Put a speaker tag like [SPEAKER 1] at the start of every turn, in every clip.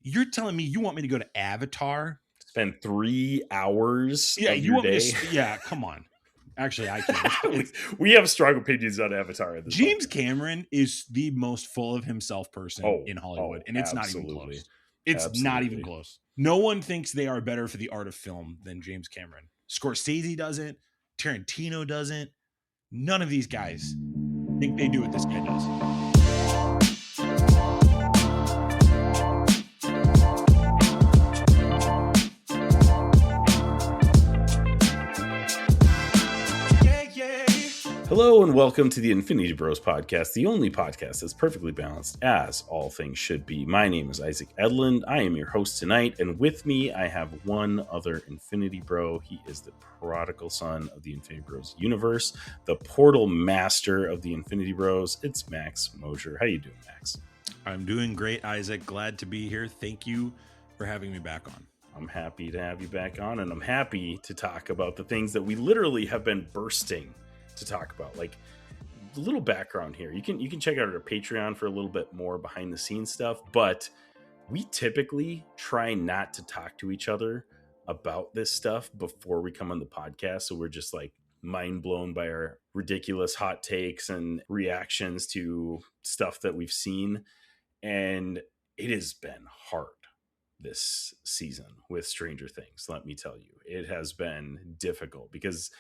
[SPEAKER 1] You're telling me you want me to go to Avatar?
[SPEAKER 2] Spend 3 hours
[SPEAKER 1] Yeah,
[SPEAKER 2] of
[SPEAKER 1] you
[SPEAKER 2] your
[SPEAKER 1] want me
[SPEAKER 2] day?
[SPEAKER 1] to? Yeah, come on. Actually, I can't.
[SPEAKER 2] We have strong opinions on Avatar at this
[SPEAKER 1] James
[SPEAKER 2] podcast.
[SPEAKER 1] Cameron is the most full of himself person in Hollywood, and it's not even close. It's not even close. No one thinks they are better for the art of film than James Cameron. Scorsese doesn't. Tarantino doesn't. None of these guys think they do what this guy does.
[SPEAKER 2] Hello and welcome to the Infinity Bros podcast, the only podcast that's perfectly balanced as all things should be. My name is Isaac Edlund. I am your host tonight, and with me I have one other Infinity Bro. He is the prodigal son of the Infinity Bros universe, the portal master of the Infinity Bros. It's Max Mosier. How you doing, Max?
[SPEAKER 1] I'm doing great, Isaac. Glad to be here. Thank you for having me back on.
[SPEAKER 2] I'm happy to have you back on, and I'm happy to talk about the things that we literally have been bursting to talk about. Like, a little background here, you can check out our Patreon for a little bit more behind the scenes stuff, but we typically try not to talk to each other about this stuff before we come on the podcast, so we're just like mind blown by our ridiculous hot takes and reactions to stuff that we've seen. And it has been hard this season with Stranger Things. Let me tell you, it has been difficult because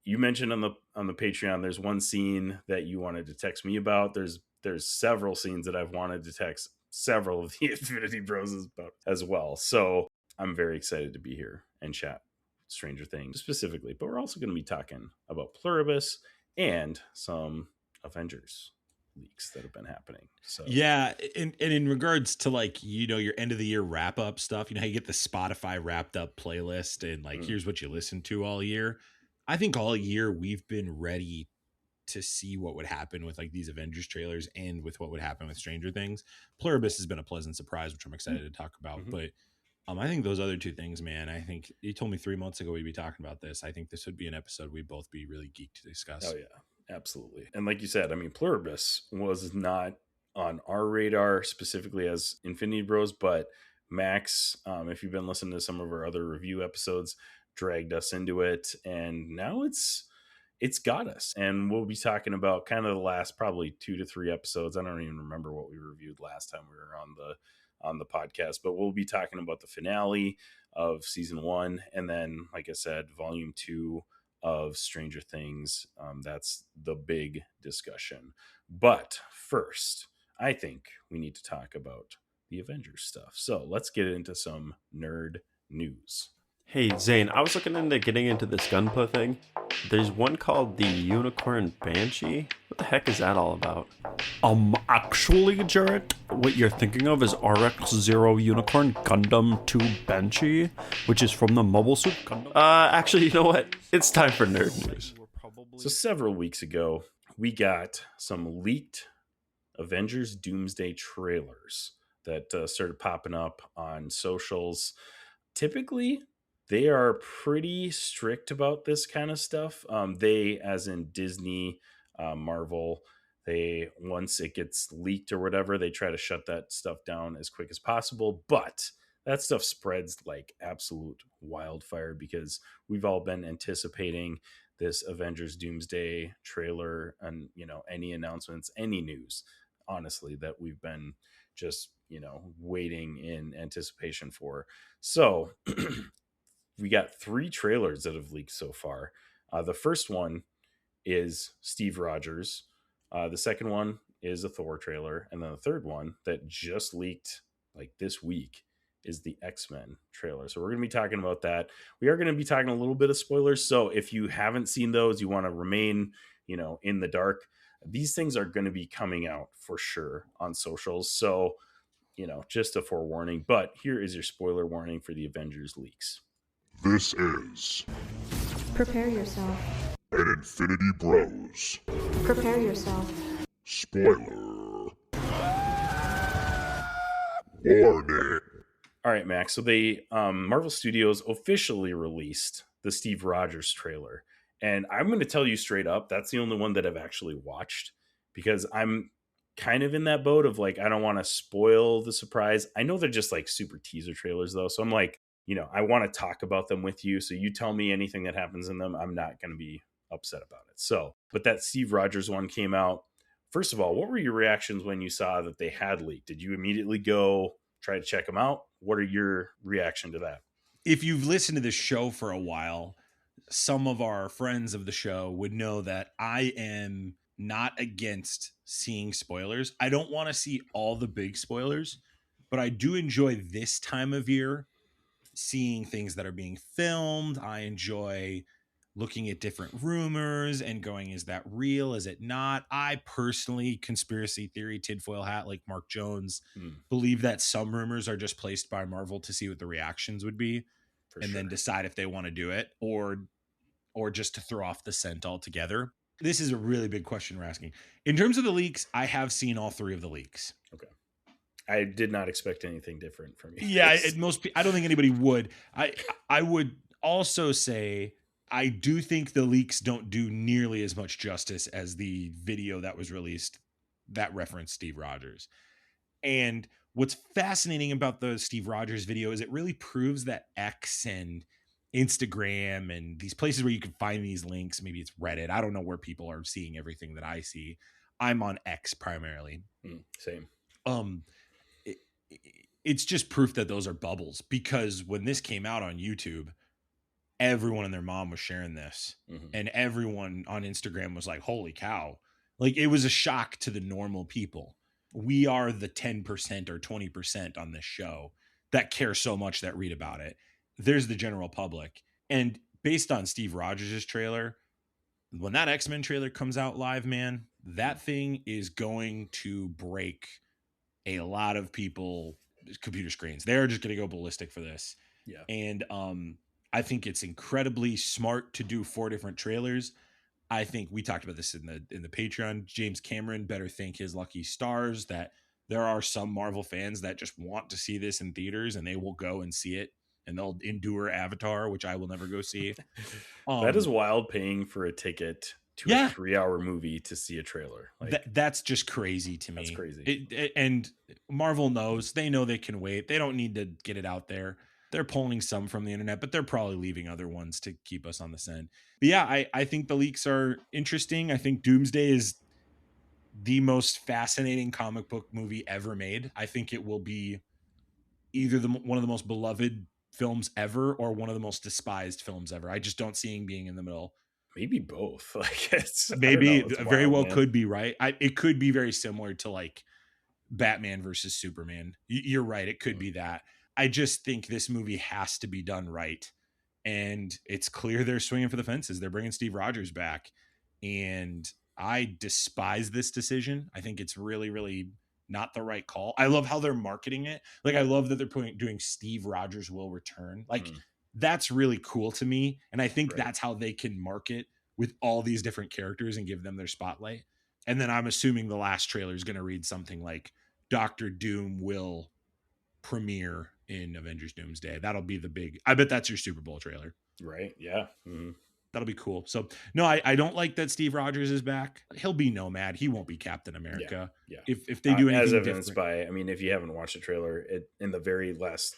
[SPEAKER 2] you mentioned on the Patreon, there's one scene that you wanted to text me about. There's several scenes that I've wanted to text several of the Infinity Bros about as well. So I'm very excited to be here and chat Stranger Things specifically, but we're also going to be talking about Pluribus and some Avengers leaks that have been happening. So
[SPEAKER 1] yeah, and in regards to, like, you know, your end of the year wrap up stuff, you know how you get the Spotify wrapped up playlist and like here's what you listen to all year. I think all year we've been ready to see what would happen with like these Avengers trailers and with what would happen with Stranger Things. Pluribus has been a pleasant surprise, which I'm excited to talk about. But I think those other two things, man, I think you told me 3 months ago we'd be talking about this. I think this would be an episode we'd both be really geeked to discuss.
[SPEAKER 2] Oh yeah, absolutely. And like you said, I mean, Pluribus was not on our radar specifically as Infinity Bros, but Max, if you've been listening to some of our other review episodes, dragged us into it, and now it's got us. And we'll be talking about kind of the last probably 2 to 3 episodes. I don't even remember what we reviewed last time we were on the podcast, but we'll be talking about the finale of season 1, and then, like I said, volume 2 of Stranger Things. That's the big discussion. But first, I think we need to talk about the Avengers stuff. So let's get into some nerd news.
[SPEAKER 3] Hey, Zane, I was looking into getting into this Gunpla thing. There's one called the Unicorn Banshee. What the heck is that all about? Actually, Jarrett, what you're thinking of is RX-0 Unicorn Gundam 2 Banshee, which is from the Mobile Suit Gundam. Actually, you know what? It's time for nerd news.
[SPEAKER 2] So several weeks ago, we got some leaked Avengers Doomsday trailers that started popping up on socials. Typically, they are pretty strict about this kind of stuff. They, as in Disney, Marvel, they, once it gets leaked or whatever, they try to shut that stuff down as quick as possible. But that stuff spreads like absolute wildfire because we've all been anticipating this Avengers Doomsday trailer and, you know, any announcements, any news, honestly, that we've been just, you know, waiting in anticipation for. So we got 3 trailers that have leaked so far. The first one is Steve Rogers. The second one is a Thor trailer. And then the third one that just leaked like this week is the X-Men trailer. So we're going to be talking about that. We are going to be talking a little bit of spoilers. So if you haven't seen those, you want to remain, you know, in the dark, these things are going to be coming out for sure on socials. So, you know, just a forewarning. But here is your spoiler warning for the Avengers leaks.
[SPEAKER 4] This is
[SPEAKER 5] Prepare yourself.
[SPEAKER 4] an Infinity Bros
[SPEAKER 5] Prepare yourself.
[SPEAKER 4] spoiler warning.
[SPEAKER 2] All right, Max. So they, Marvel Studios officially released the Steve Rogers trailer. And I'm going to tell you straight up, that's the only one that I've actually watched because I'm kind of in that boat of like, I don't want to spoil the surprise. I know they're just like super teaser trailers though. So I'm like, I want to talk about them with you. So you tell me anything that happens in them. I'm not going to be upset about it. So, but that Steve Rogers one came out. First of all, what were your reactions when you saw that they had leaked? Did you immediately go try to check them out? What are your reaction to that?
[SPEAKER 1] If you've listened to this show for a while, some of our friends of the show would know that I am not against seeing spoilers. I don't want to see all the big spoilers, but I do enjoy this time of year seeing things that are being filmed. I enjoy looking at different rumors and going, is that real? Is it not? I personally, conspiracy theory, tinfoil hat, like Mark Jones, believe that some rumors are just placed by Marvel to see what the reactions would be and then decide if they want to do it or just to throw off the scent altogether. This is a really big question we're asking. In terms of the leaks, I have seen all 3 of the leaks.
[SPEAKER 2] Okay. I did not expect anything different from you.
[SPEAKER 1] Yeah, I don't think anybody would. I would also say I do think the leaks don't do nearly as much justice as the video that was released that referenced Steve Rogers. And what's fascinating about the Steve Rogers video is it really proves that X and Instagram and these places where you can find these links, maybe it's Reddit. I don't know where people are seeing everything that I see. I'm on X primarily.
[SPEAKER 2] Same.
[SPEAKER 1] It's just proof that those are bubbles, because when this came out on YouTube, everyone and their mom was sharing this, and everyone on Instagram was like, holy cow. Like, it was a shock to the normal people. We are the 10% or 20% on this show that care so much that read about it. There's the general public. And based on Steve Rogers' trailer, when that X-Men trailer comes out live, man, that thing is going to break a lot of people computer screens. They're just going to go ballistic for this.
[SPEAKER 2] Yeah.
[SPEAKER 1] And I think it's incredibly smart to do 4 different trailers. I think we talked about this in the Patreon. James Cameron better thank his lucky stars that there are some Marvel fans that just want to see this in theaters, and they will go and see it, and they'll endure Avatar, which I will never go see.
[SPEAKER 2] That is wild, paying for a ticket to a 3-hour movie to see a trailer. Like,
[SPEAKER 1] that's just crazy to me.
[SPEAKER 2] That's crazy.
[SPEAKER 1] And Marvel knows. They know they can wait. They don't need to get it out there. They're pulling some from the internet, but they're probably leaving other ones to keep us on the scent. But yeah, I think the leaks are interesting. I think Doomsday is the most fascinating comic book movie ever made. I think it will be either one of the most beloved films ever or one of the most despised films ever. I just don't see it being in the middle.
[SPEAKER 2] Maybe both. Like, it's
[SPEAKER 1] maybe very well could be, right? It could be very similar to like Batman versus Superman. You're right. It could be that. I just think this movie has to be done right. And it's clear they're swinging for the fences. They're bringing Steve Rogers back. And I despise this decision. I think it's really, really not the right call. I love how they're marketing it. Like, I love that they're doing Steve Rogers will return. Like, that's really cool to me. And I think that's how they can market with all these different characters and give them their spotlight. And then I'm assuming the last trailer is going to read something like Dr. Doom will premiere in Avengers Doomsday. That'll be the big, I bet that's your Super Bowl trailer.
[SPEAKER 2] Right. Yeah.
[SPEAKER 1] That'll be cool. So no, I don't like that Steve Rogers is back. He'll be Nomad. He won't be Captain America.
[SPEAKER 2] Yeah.
[SPEAKER 1] If they do anything
[SPEAKER 2] as evidenced
[SPEAKER 1] different.
[SPEAKER 2] by, I mean, if you haven't watched the trailer, in the very last,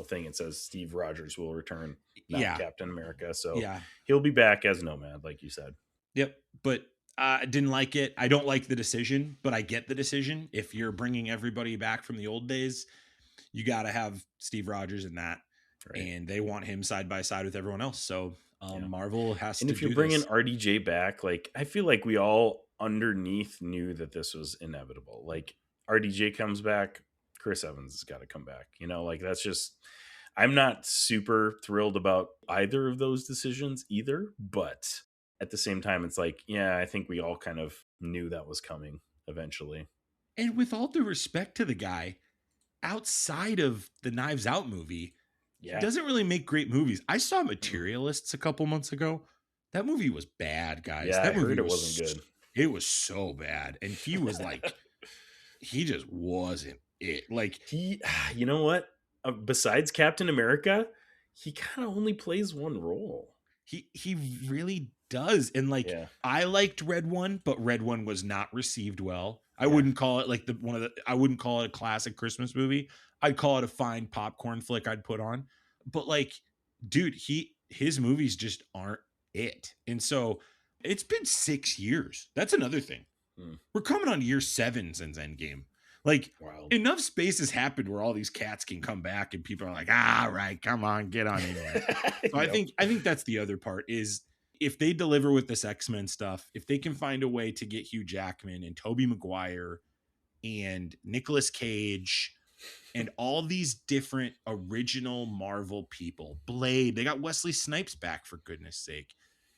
[SPEAKER 2] thing, it says Steve Rogers will return, not Captain America. So he'll be back as Nomad, like you said.
[SPEAKER 1] Yep. But I didn't like it. I don't like the decision, but I get the decision. If you're bringing everybody back from the old days, you got to have Steve Rogers in that. Right. And they want him side by side with everyone else. So Marvel has to do this.
[SPEAKER 2] And if you're bringing RDJ back, like, I feel like we all underneath knew that this was inevitable. Like, RDJ comes back, Chris Evans has got to come back. Like, that's just, I'm not super thrilled about either of those decisions either. But at the same time, it's like, yeah, I think we all kind of knew that was coming eventually.
[SPEAKER 1] And with all due respect to the guy, outside of the Knives Out movie, he doesn't really make great movies. I saw Materialists a couple months ago. That movie was bad, guys.
[SPEAKER 2] Yeah,
[SPEAKER 1] that movie
[SPEAKER 2] it wasn't good.
[SPEAKER 1] It was so bad. And he was like, he just wasn't it. Like,
[SPEAKER 2] you know what? Besides Captain America, he kind of only plays one role.
[SPEAKER 1] He really does. And like, I liked Red One, but Red One was not received well. I wouldn't call it like I wouldn't call it a classic Christmas movie. I'd call it a fine popcorn flick I'd put on. But like, dude, his movies just aren't it. And so it's been 6 years. That's another thing. We're coming on year 7 since Endgame. Like,
[SPEAKER 2] Wild.
[SPEAKER 1] enough space has happened where all these cats can come back and people are like, all right, come on, get on in there. So I think that's the other part is if they deliver with this X-Men stuff, if they can find a way to get Hugh Jackman and Tobey Maguire and Nicolas Cage and all these different original Marvel people, Blade, they got Wesley Snipes back for goodness sake.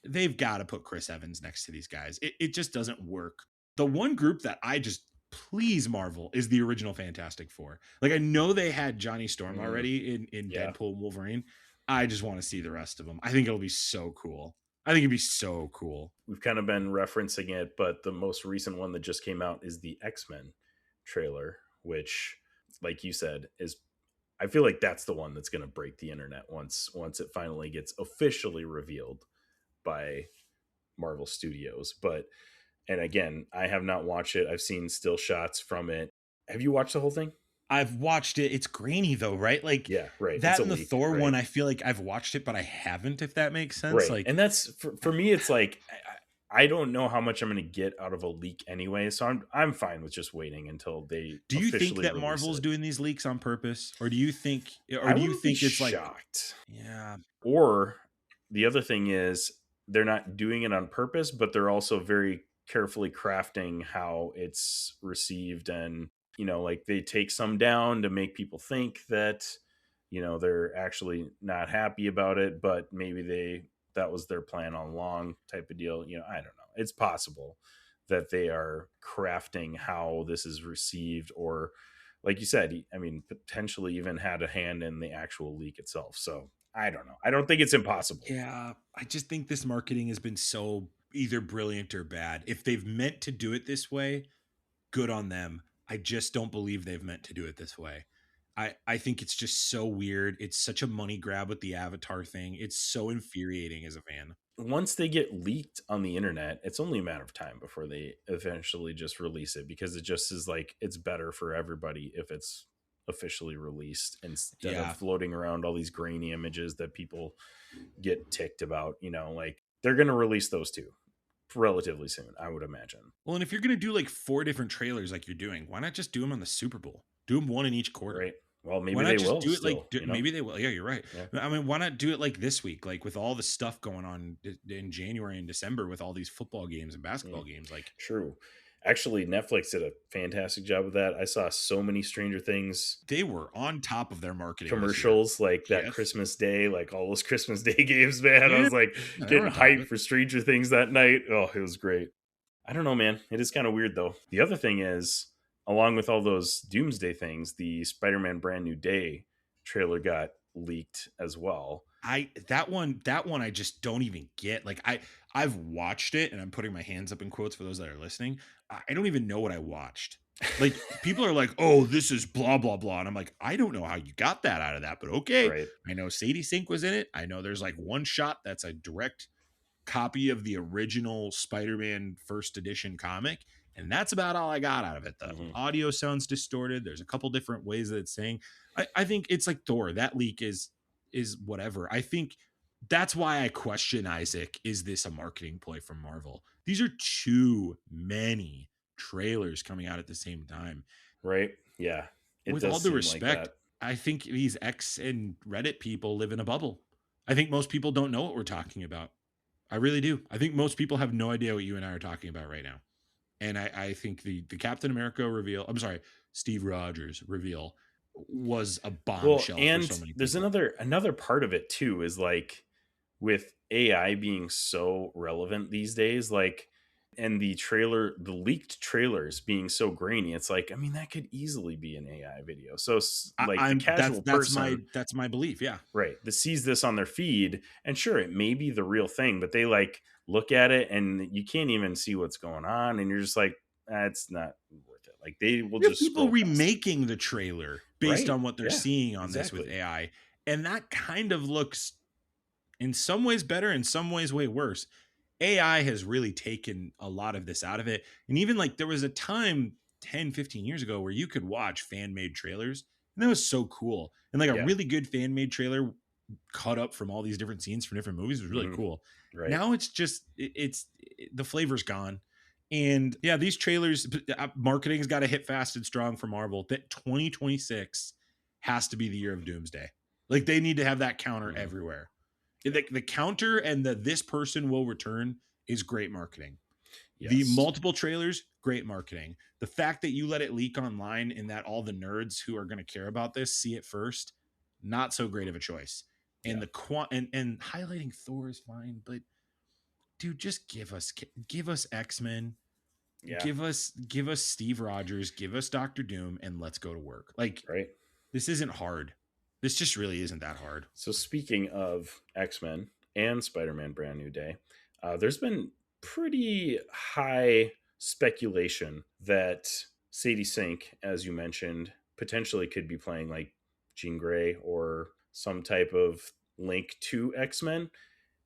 [SPEAKER 1] They've got to put Chris Evans next to these guys. It just doesn't work. The one group that I just please Marvel is the original Fantastic Four. Like I know they had Johnny Storm already in Deadpool and Wolverine. I just want to see the rest of them. I think it'll be so cool. I think it'd be so cool.
[SPEAKER 2] We've kind of been referencing it, but the most recent one that just came out is the X-Men trailer, which, like you said, is I feel like that's the one that's going to break the internet once it finally gets officially revealed by Marvel Studios. And again, I have not watched it. I've seen still shots from it. Have you watched the whole thing?
[SPEAKER 1] I've watched it. It's grainy though, right? Like
[SPEAKER 2] right.
[SPEAKER 1] That and the Thor one, I feel like I've watched it, but I haven't, if that makes sense.
[SPEAKER 2] Right.
[SPEAKER 1] Like,
[SPEAKER 2] and that's for me, it's like I don't know how much I'm going to get out of a leak anyway, so I'm fine with just waiting until they.
[SPEAKER 1] Do you think that Marvel's doing these leaks on purpose, or do you think, it's
[SPEAKER 2] shocked.
[SPEAKER 1] Like, yeah?
[SPEAKER 2] Or the other thing is they're not doing it on purpose, but they're also very carefully crafting how it's received, and like they take some down to make people think that they're actually not happy about it, but maybe that was their plan all along, type of deal. I don't know. It's possible that they are crafting how this is received, or like you said, I mean, potentially even had a hand in the actual leak itself. So I don't know. I don't think it's impossible.
[SPEAKER 1] Yeah, I just think this marketing has been so either brilliant or bad. If they've meant to do it this way, good on them. I just don't believe they've meant to do it this way. I think it's just so weird. It's such a money grab with the Avatar thing. It's so infuriating as a fan.
[SPEAKER 2] Once they get leaked on the internet, it's only a matter of time before they eventually just release it, because it just is like, it's better for everybody if it's officially released instead of floating around all these grainy images that people get ticked about. Like they're going to release those two relatively soon, I would imagine.
[SPEAKER 1] Well, and if you're going to do like 4 different trailers like you're doing, why not just do them on the Super Bowl? Do them one in each quarter.
[SPEAKER 2] Right. Well, maybe they will
[SPEAKER 1] do it
[SPEAKER 2] still,
[SPEAKER 1] maybe they will. Yeah, you're right. Yeah. I mean, why not do it like this week, like with all the stuff going on in January and December with all these football games and basketball games? Like,
[SPEAKER 2] true. Actually, Netflix did a fantastic job of that. I saw so many Stranger Things.
[SPEAKER 1] They were on top of their marketing
[SPEAKER 2] commercials, like that Christmas Day, like all those Christmas Day games, man. I was like getting hyped for Stranger Things that night. Oh, it was great. I don't know, man. It is kind of weird though. The other thing is, along with all those Doomsday things, the Spider-Man Brand New Day trailer got leaked as well.
[SPEAKER 1] That one I just don't even get. Like I've watched it, and I'm putting my hands up in quotes for those that are listening. I don't even know what I watched. Like people are like, "Oh, this is blah blah blah," and I'm like, I don't know how you got that out of that, but okay.
[SPEAKER 2] Right.
[SPEAKER 1] I know Sadie Sink was in it. I know there's like one shot that's a direct copy of the original Spider-Man first edition comic, and that's about all I got out of it. The audio sounds distorted. There's a couple different ways that it's saying. I think it's like Thor. That leak is whatever. I think that's why I question, Isaac, is this a marketing ploy from Marvel? These are too many trailers coming out at the same time.
[SPEAKER 2] Right. Yeah.
[SPEAKER 1] With all due respect, I think these X and Reddit people live in a bubble. I think most people don't know what we're talking about. I really do. I think most people have no idea what you and I are talking about right now. And I think the Captain America reveal, Steve Rogers reveal was a bombshell.
[SPEAKER 2] Well, and
[SPEAKER 1] for so many people.
[SPEAKER 2] There's another part of it too, is like with AI being so relevant these days, like, and the leaked trailers being so grainy, it's like, I mean, that could easily be an AI video. So like the casual person,
[SPEAKER 1] that's my belief. Yeah.
[SPEAKER 2] Right. That sees this on their feed, and sure, it may be the real thing, but they like look at it and you can't even see what's going on. And you're just like, it's not worth it. Like they will just
[SPEAKER 1] people remaking the trailer based on what they're seeing on this with AI. And that kind of looks in some ways better, in some ways way worse. AI has really taken a lot of this out of it. And even like there was a time 10, 15 years ago where you could watch fan-made trailers, and that was so cool. And like a
[SPEAKER 2] Yeah.
[SPEAKER 1] really good fan-made trailer cut up from all these different scenes from different movies was really cool.
[SPEAKER 2] Right.
[SPEAKER 1] Now it's just the flavor's gone. And yeah, these trailers, marketing's got to hit fast and strong for Marvel. That 2026 has to be the year of Doomsday. Like they need to have that counter everywhere. The counter and the this person will return is great marketing.
[SPEAKER 2] Yes.
[SPEAKER 1] The multiple trailers, great marketing. The fact that you let it leak online and that all the nerds who are going to care about this see it first, not so great of a choice. And and highlighting Thor is fine, but dude, just give us X-Men.
[SPEAKER 2] Yeah.
[SPEAKER 1] Give us Steve Rogers, give us Doctor Doom, and let's go to work. Like,
[SPEAKER 2] right.
[SPEAKER 1] This isn't hard. This just really isn't that hard.
[SPEAKER 2] So speaking of X-Men and Spider-Man Brand New Day, there's been pretty high speculation that Sadie Sink, as you mentioned, potentially could be playing like Jean Grey or some type of link to X-Men.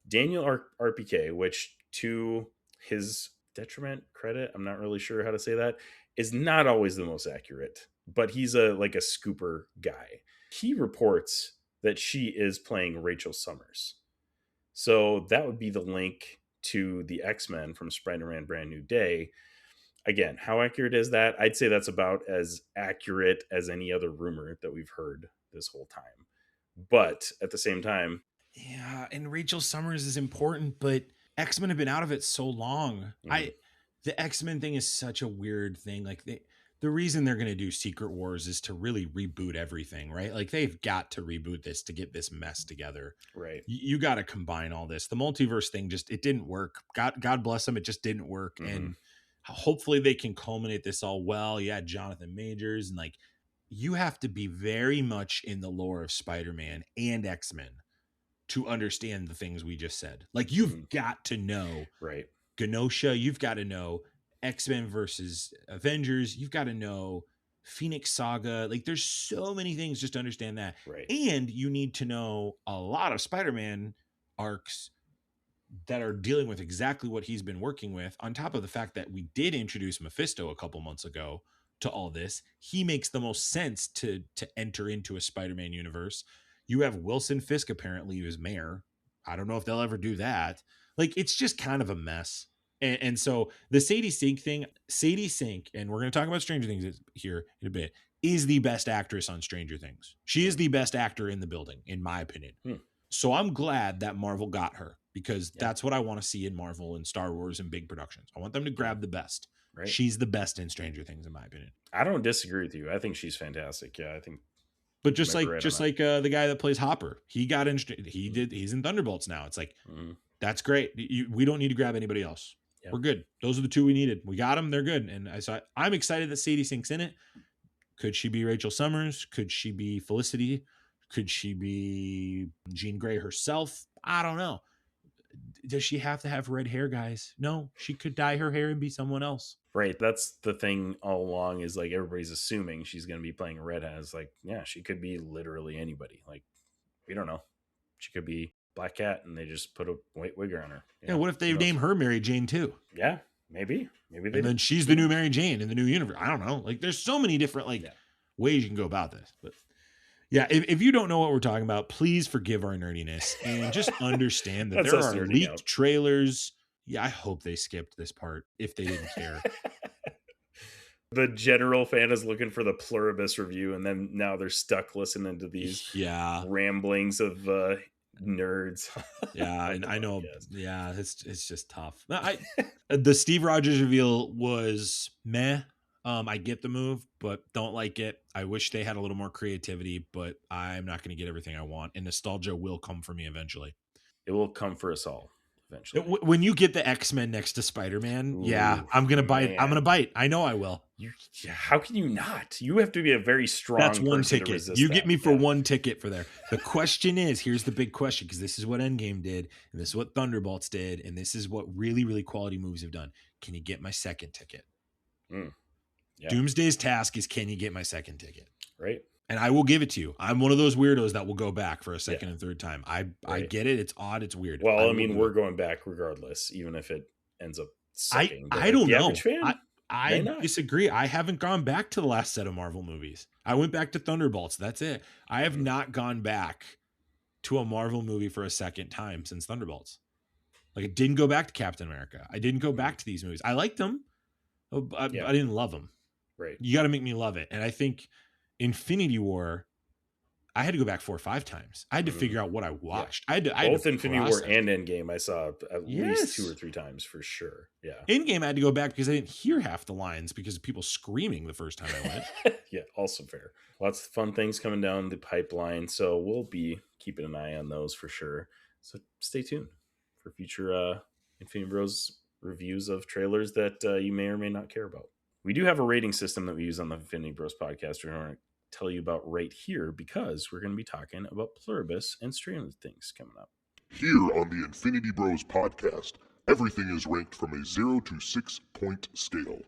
[SPEAKER 2] Daniel RPK, which to his detriment, credit, I'm not really sure how to say that, is not always the most accurate, but he's a scooper guy. He reports that she is playing Rachel Summers. So that would be the link to the X-Men from Spider-Man Brand New Day. Again, how accurate is that? I'd say that's about as accurate as any other rumor that we've heard this whole time. But at the same time,
[SPEAKER 1] yeah, and Rachel Summers is important, but X-Men have been out of it so long. The X-Men thing is such a weird thing. Like the reason they're going to do Secret Wars is to really reboot everything, right? Like they've got to reboot this to get this mess together.
[SPEAKER 2] Right.
[SPEAKER 1] You got to combine all this. The multiverse thing it didn't work. God bless them. It just didn't work. And hopefully they can culminate this all well. You had Jonathan Majors, and like you have to be very much in the lore of Spider-Man and X-Men to understand the things we just said. Like you've got to know Genosha, you've got to know X-Men versus Avengers, you've got to know Phoenix Saga. Like there's so many things just to understand that.
[SPEAKER 2] Right.
[SPEAKER 1] And you need to know a lot of Spider-Man arcs that are dealing with exactly what he's been working with, on top of the fact that we did introduce Mephisto a couple months ago to all this. He makes the most sense to enter into a Spider-Man universe. You have Wilson Fisk apparently as mayor. I don't know if they'll ever do that. Like, it's just kind of a mess. And so the Sadie Sink thing, and we're going to talk about Stranger Things here in a bit, is the best actress on Stranger Things. She is the best actor in the building, in my opinion. So I'm glad that Marvel got her, because that's what I want to see in Marvel and Star Wars and big productions. I want them to grab the best. Right. She's the best in Stranger Things, in my opinion.
[SPEAKER 2] I don't disagree with you. I think she's fantastic. Yeah, I think.
[SPEAKER 1] But just like the guy that plays Hopper, he's in Thunderbolts now. It's like, that's great. We don't need to grab anybody else. Yep. We're good. Those are the two we needed. We got them. They're good. And I'm excited that Sadie Sink's in it. Could she be Rachel Summers? Could she be Felicity? Could she be Jean Grey herself? I don't know. Does she have to have red hair, guys? No, she could dye her hair and be someone else.
[SPEAKER 2] Right. That's the thing all along, is like everybody's assuming she's going to be playing a redhead. It's like, yeah, she could be literally anybody. Like, we don't know. She could be Black Cat and they just put a white wig on her.
[SPEAKER 1] Yeah. What if they name her Mary Jane too?
[SPEAKER 2] Yeah, maybe. Maybe they.
[SPEAKER 1] And then she's the new Mary Jane in the new universe. I don't know. Like, there's so many different ways you can go about this. But yeah, if you don't know what we're talking about, please forgive our nerdiness and just understand that there are leaked trailers. Yeah, I hope they skipped this part if they didn't care.
[SPEAKER 2] The general fan is looking for the Pluribus review, and then now they're stuck listening to these ramblings of nerds.
[SPEAKER 1] Yeah, and I know. Yeah, it's just tough. The Steve Rogers reveal was meh. I get the move, but don't like it. I wish they had a little more creativity, but I'm not going to get everything I want. And nostalgia will come for me eventually.
[SPEAKER 2] It will come for us all eventually.
[SPEAKER 1] When you get the X-Men next to Spider-Man, I'm going to bite. I'm going to bite. I know I will.
[SPEAKER 2] How can you not? You have to be a very strong
[SPEAKER 1] That's one
[SPEAKER 2] person
[SPEAKER 1] ticket.
[SPEAKER 2] to resist
[SPEAKER 1] You
[SPEAKER 2] that.
[SPEAKER 1] get me for one ticket for there. The question is, here's the big question, because this is what Endgame did, and this is what Thunderbolts did, and this is what really, really quality movies have done. Can you get my second ticket? Yeah. Doomsday's task is, can you get my second ticket?
[SPEAKER 2] Right.
[SPEAKER 1] And I will give it to you. I'm one of those weirdos that will go back for a second and third time. I get it. It's odd. It's weird.
[SPEAKER 2] Well, I mean, we're going back regardless, even if it ends up sucking.
[SPEAKER 1] I don't know.
[SPEAKER 2] May
[SPEAKER 1] I
[SPEAKER 2] not.
[SPEAKER 1] disagree. I haven't gone back to the last set of Marvel movies. I went back to Thunderbolts. That's it. I have not gone back to a Marvel movie for a second time since Thunderbolts. Like, I didn't go back to Captain America. I didn't go back to these movies. I liked them. I
[SPEAKER 2] Yeah.
[SPEAKER 1] didn't love them.
[SPEAKER 2] Right.
[SPEAKER 1] You got to make me love it. And I think Infinity War, I had to go back 4 or 5 times. I had to figure out what I watched. I had to
[SPEAKER 2] Both Infinity War
[SPEAKER 1] process.
[SPEAKER 2] and Endgame, I saw at least 2 or 3 times for sure. Yeah.
[SPEAKER 1] Endgame, I had to go back because I didn't hear half the lines because of people screaming the first time I went.
[SPEAKER 2] Yeah, also fair. Lots of fun things coming down the pipeline. So we'll be keeping an eye on those for sure. So stay tuned for future Infinity Bros reviews of trailers that you may or may not care about. We do have a rating system that we use on the Infinity Bros podcast. We're going to tell you about right here because we're going to be talking about Pluribus and Stranger Things coming up.
[SPEAKER 4] Here on the Infinity Bros podcast, everything is ranked from a 0 to 6 point scale.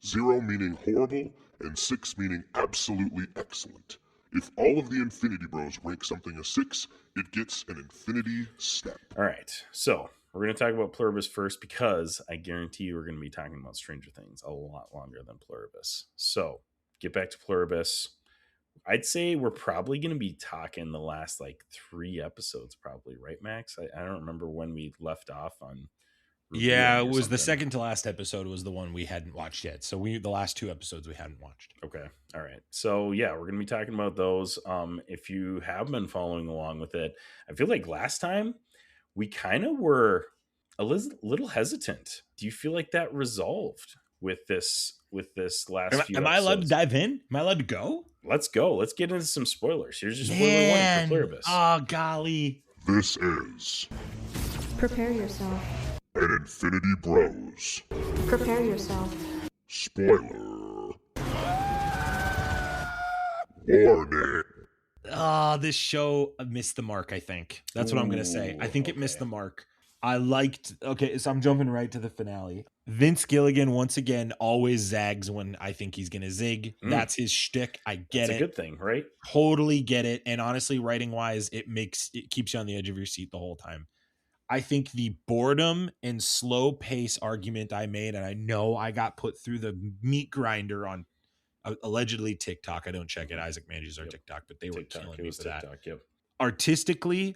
[SPEAKER 4] 0 meaning horrible, and 6 meaning absolutely excellent. If all of the Infinity Bros rank something a 6, it gets an Infinity Step.
[SPEAKER 2] All right, so we're going to talk about Pluribus first because I guarantee you we're going to be talking about Stranger Things a lot longer than Pluribus. So get back to Pluribus. I'd say we're probably going to be talking the last like 3 episodes, probably, right, Max? I don't remember when we left off on.
[SPEAKER 1] Yeah, it was the second to last episode was the one we hadn't watched yet. So the last 2 episodes we hadn't watched.
[SPEAKER 2] Okay. All right. So yeah, we're going to be talking about those. If you have been following along with it, I feel like last time we kind of were a little hesitant. Do you feel like that resolved with this last few
[SPEAKER 1] Am I allowed to dive in? Am I allowed to go?
[SPEAKER 2] Let's go. Let's get into some spoilers. Here's your spoiler warning for Pluribus.
[SPEAKER 1] Oh, golly.
[SPEAKER 4] This is
[SPEAKER 5] Prepare yourself.
[SPEAKER 4] an Infinity Bros.
[SPEAKER 5] Prepare yourself.
[SPEAKER 4] Spoiler. Warning.
[SPEAKER 1] This show missed the mark, I think. That's what I'm going to say. I think it missed the mark. I liked... Okay, so I'm jumping right to the finale. Vince Gilligan, once again, always zags when I think he's going to zig. That's his shtick. I get it.
[SPEAKER 2] It's a good thing, right?
[SPEAKER 1] Totally get it. And honestly, writing-wise, it keeps you on the edge of your seat the whole time. I think the boredom and slow pace argument I made, and I know I got put through the meat grinder on allegedly TikTok. I don't check it. Isaac manages our TikTok, but they were killing me for that.
[SPEAKER 2] Yep.
[SPEAKER 1] Artistically,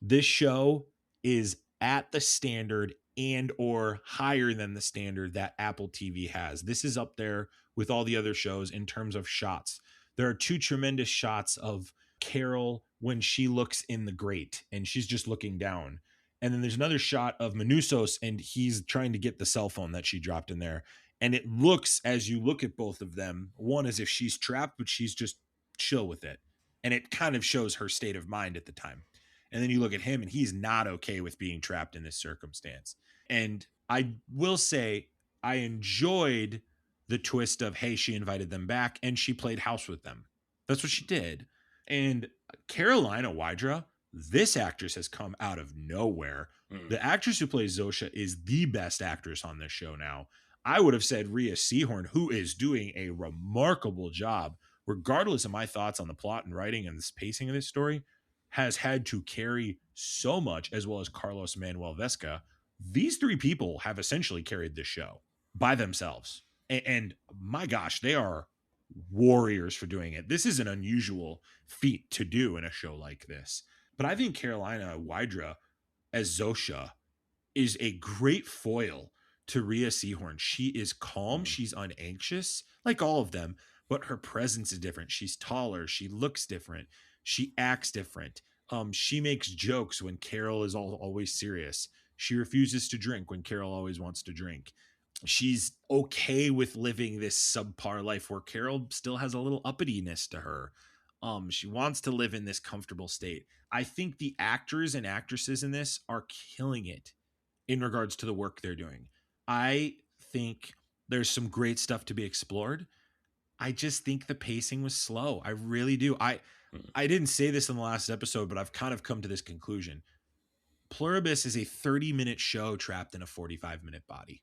[SPEAKER 1] this show is at the standard and or higher than the standard that Apple TV has. This is up there with all the other shows in terms of shots. There are 2 tremendous shots of Carol when she looks in the grate and she's just looking down. And then there's another shot of Manusos and he's trying to get the cell phone that she dropped in there. And it looks, as you look at both of them, one as if she's trapped, but she's just chill with it. And it kind of shows her state of mind at the time. And then you look at him and he's not okay with being trapped in this circumstance. And I will say I enjoyed the twist of, hey, she invited them back and she played house with them. That's what she did. And Carolina Wydra, this actress has come out of nowhere. The actress who plays Zosha is the best actress on this show now. I would have said Rhea Seehorn, who is doing a remarkable job, regardless of my thoughts on the plot and writing and the pacing of this story, has had to carry so much, as well as Carlos Manuel Vesca. These 3 people have essentially carried this show by themselves. And my gosh, they are warriors for doing it. This is an unusual feat to do in a show like this. But I think Carolina Wydra as Zosha is a great foil to Rhea Seehorn. She is calm. She's unanxious, like all of them, but her presence is different. She's taller. She looks different. She acts different. She makes jokes when Carol is always serious. She refuses to drink when Carol always wants to drink. She's okay with living this subpar life where Carol still has a little uppityness to her. She wants to live in this comfortable state. I think the actors and actresses in this are killing it in regards to the work they're doing. I think there's some great stuff to be explored. I just think the pacing was slow. I really do. I didn't say this in the last episode, but I've kind of come to this conclusion. Pluribus is a 30-minute show trapped in a 45-minute body.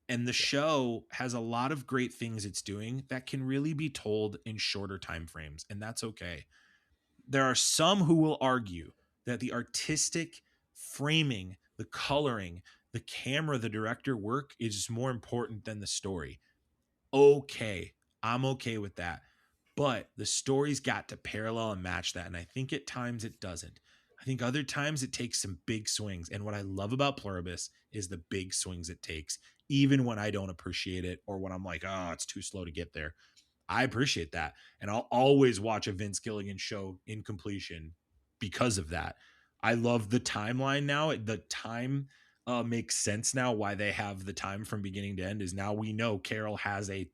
[SPEAKER 1] And the show has a lot of great things it's doing that can really be told in shorter time frames, and that's okay. There are some who will argue that the artistic framing, the coloring, the camera, the director work is more important than the story. Okay, I'm okay with that. But the story's got to parallel and match that. And I think at times it doesn't. I think other times it takes some big swings. And what I love about Pluribus is the big swings it takes, even when I don't appreciate it or when I'm like, oh, it's too slow to get there. I appreciate that. And I'll always watch a Vince Gilligan show in completion because of that. I love the timeline now. The time makes sense now why they have the time from beginning to end is now we know Carol has a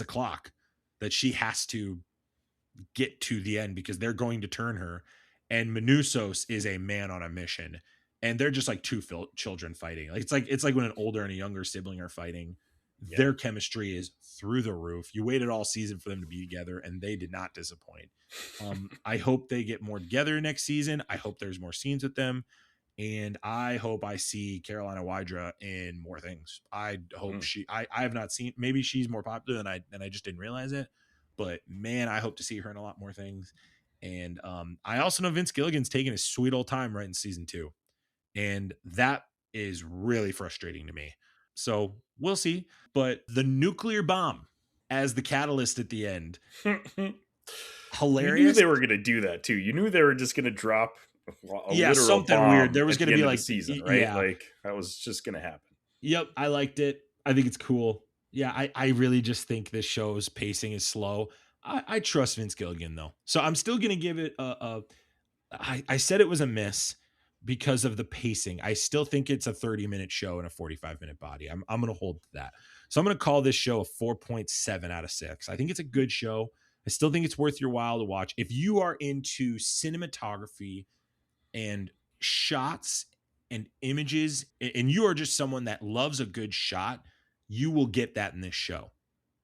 [SPEAKER 1] clock that she has to get to the end because they're going to turn her. And Manusos is a man on a mission. And they're just like two children fighting. Like it's like when an older and a younger sibling are fighting. Yeah. Their chemistry is through the roof. You waited all season for them to be together, and they did not disappoint. I hope they get more together next season. I hope there's more scenes with them. And I hope I see Carolina Wydra in more things. I hope I have not seen, maybe she's more popular than I just didn't realize it. But man, I hope to see her in a lot more things. And I also know Vince Gilligan's taking his sweet old time right in season 2. And that is really frustrating to me. So we'll see. But the nuclear bomb as the catalyst at the end. Hilarious.
[SPEAKER 2] You knew they were going to do that too. You knew they were just going to drop a literal
[SPEAKER 1] something
[SPEAKER 2] bomb
[SPEAKER 1] weird. There was
[SPEAKER 2] going to
[SPEAKER 1] be like
[SPEAKER 2] the season, right?
[SPEAKER 1] Yeah.
[SPEAKER 2] Like that was just going to happen.
[SPEAKER 1] Yep. I liked it. I think it's cool. Yeah. I really just think this show's pacing is slow. I trust Vince Gilligan though. So I'm still going to give it I said it was a miss because of the pacing. I still think it's a 30-minute show and a 45-minute body. I'm going to hold to that. So I'm going to call this show a 4.7 out of 6. I think it's a good show. I still think it's worth your while to watch. If you are into cinematography and shots and images, and you are just someone that loves a good shot, you will get that in this show.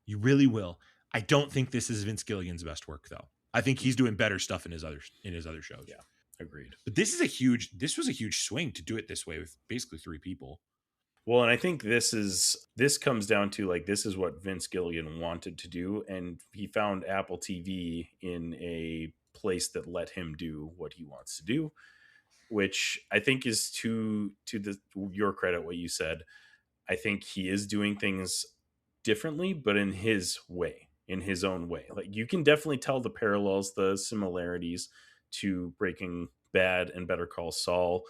[SPEAKER 1] You really will. I don't think this is Vince Gilligan's best work, though. I think he's doing better stuff in his other shows.
[SPEAKER 2] Yeah, agreed.
[SPEAKER 1] But this was a huge swing to do it this way with basically 3 people.
[SPEAKER 2] Well, and I think this comes down to like, this is what Vince Gilligan wanted to do. And he found Apple TV in a place that let him do what he wants to do, which I think is to your credit, what you said. I think he is doing things differently, but in his way, in his own way. Like you can definitely tell the parallels, the similarities to Breaking Bad and Better Call Saul,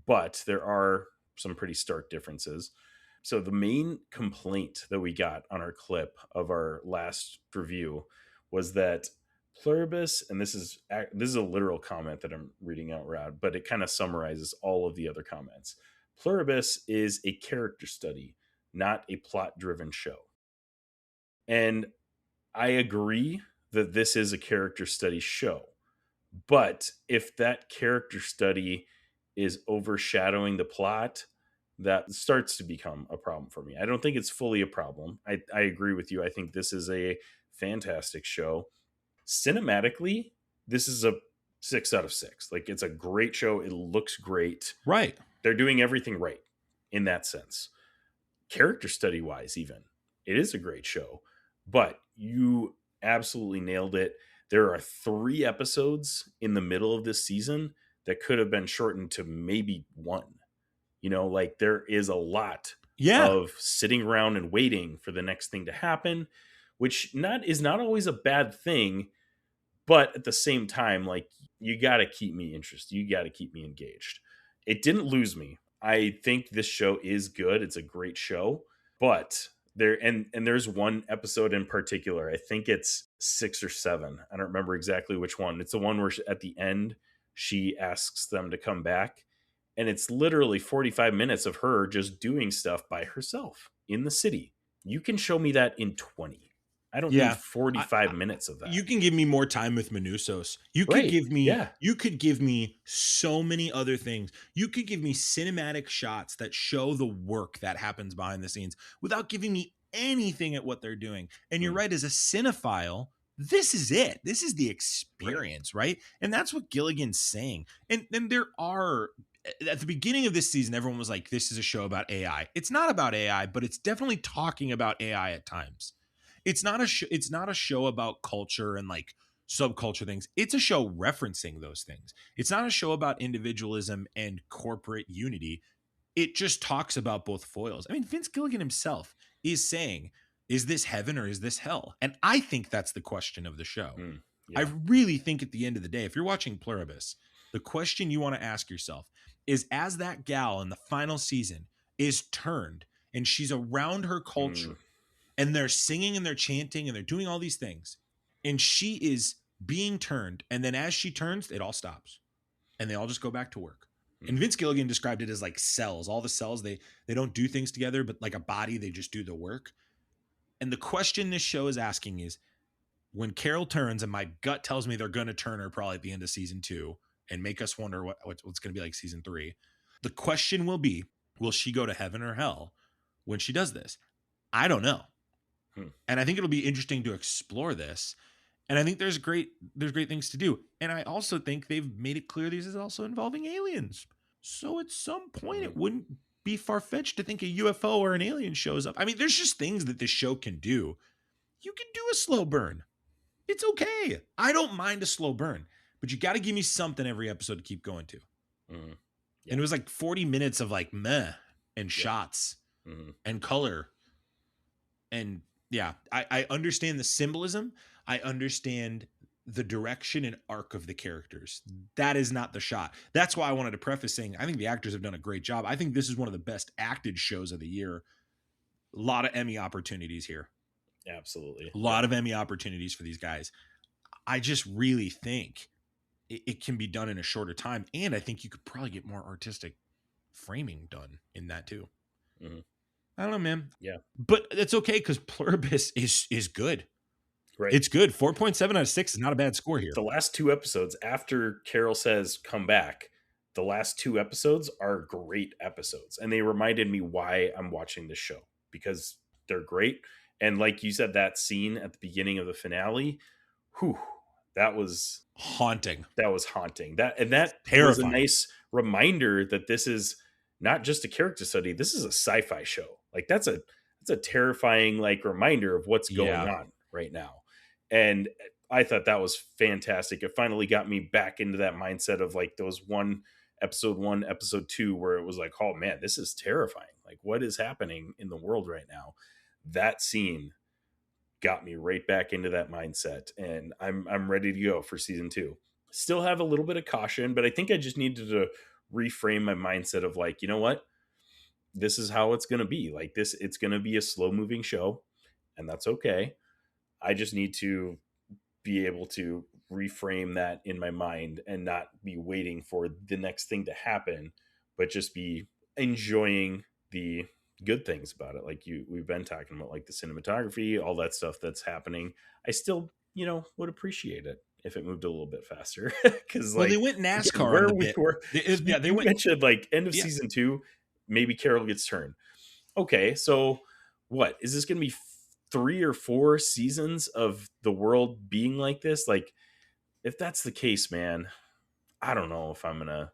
[SPEAKER 2] but there are some pretty stark differences. So the main complaint that we got on our clip of our last review was that Pluribus, and this is a literal comment that I'm reading out loud, but it kind of summarizes all of the other comments. Pluribus is a character study, not a plot-driven show. And I agree that this is a character study show. But if that character study is overshadowing the plot, that starts to become a problem for me. I don't think it's fully a problem. I agree with you. I think this is a fantastic show. Cinematically, this is a 6 out of 6. Like it's a great show. It looks great.
[SPEAKER 1] Right.
[SPEAKER 2] They're doing everything right in that sense. Character study wise, even, it is a great show. But you absolutely nailed it. There are 3 episodes in the middle of this season that could have been shortened to maybe 1. You know, like there is a lot of sitting around and waiting for the next thing to happen, which is not always a bad thing. But at the same time, like you got to keep me interested. You got to keep me engaged. It didn't lose me. I think this show is good. It's a great show, but there's one episode in particular. I think it's 6 or 7. I don't remember exactly which one. It's the one where at the end, she asks them to come back. And it's literally 45 minutes of her just doing stuff by herself in the city. You can show me that in 20. I don't need 45 minutes of that.
[SPEAKER 1] You can give me more time with Manusos. You could give me so many other things. You could give me cinematic shots that show the work that happens behind the scenes without giving me anything at what they're doing. And you're right, as a cinephile, this is it. This is the experience, right? And that's what Gilligan's saying. And then there are, at the beginning of this season, everyone was like, this is a show about AI. It's not about AI, but it's definitely talking about AI at times. It's not a show about culture and like subculture things. It's a show referencing those things. It's not a show about individualism and corporate unity. it just talks about both foils. I mean, Vince Gilligan himself is saying, is this heaven or is this hell? And I think that's the question of the show. I really think at the end of the day, if you're watching Pluribus, the question you want to ask yourself is, as that gal in the final season is turned and she's around her culture and they're singing and they're chanting and they're doing all these things, and she is being turned, and then as she turns, it all stops and they all just go back to work. And Vince Gilligan described it as like cells. All the cells, they don't do things together, but like a body, they just do the work. And the question this show is asking is, when Carol turns, and my gut tells me they're going to turn her probably at the end of season 2 and make us wonder what's going to be like season 3. The question will be, will she go to heaven or hell when she does this? I don't know. And I think it'll be interesting to explore this. And I think there's great things to do. And I also think they've made it clear this is also involving aliens. So at some point, it wouldn't be far-fetched to think a UFO or an alien shows up. I mean, there's just things that this show can do. You can do a slow burn. It's okay. I don't mind a slow burn, but you got to give me something every episode to keep going to. And it was like 40 minutes of like meh and shots and color. And yeah, I understand the symbolism. I understand the direction and arc of the characters. That is not the shot. That's why I wanted to preface saying I think the actors have done a great job. I think this is one of the best acted shows of the year. A lot of Emmy opportunities here.
[SPEAKER 2] Absolutely.
[SPEAKER 1] A lot of Emmy opportunities for these guys. I just really think it can be done in a shorter time. And I think you could probably get more artistic framing done in that too. I don't know, man.
[SPEAKER 2] Yeah.
[SPEAKER 1] But it's okay because Pluribus is good.
[SPEAKER 2] Right.
[SPEAKER 1] It's good. 4.7 out of 6 is not a bad score here.
[SPEAKER 2] The last 2 episodes, after Carol says come back, the last 2 episodes are great episodes. And they reminded me why I'm watching this show, because they're great. And like you said, that scene at the beginning of the finale, that was
[SPEAKER 1] haunting.
[SPEAKER 2] That was haunting. That
[SPEAKER 1] terrifying.
[SPEAKER 2] Was a nice reminder that this is not just a character study. This is a sci-fi show. Like that's a terrifying like reminder of what's going on right now. And I thought that was fantastic. It finally got me back into that mindset of like those episode 1, episode 2, where it was like, oh man, this is terrifying. Like what is happening in the world right now? That scene got me right back into that mindset. And I'm ready to go for season 2. Still have a little bit of caution, but I think I just needed to reframe my mindset of like, you know what? This is how it's going to be. Like this, it's going to be a slow moving show, and that's okay. I just need to be able to reframe that in my mind and not be waiting for the next thing to happen, but just be enjoying the good things about it. Like we've been talking about, like the cinematography, all that stuff that's happening. I still, would appreciate it if it moved a little bit faster. Because
[SPEAKER 1] they went NASCAR on the bit.
[SPEAKER 2] They mentioned like end of season 2, maybe Carol gets turned. Okay, so what is this going to be? 3 or 4 seasons of the world being like this? Like, if that's the case, man, I don't know if I'm gonna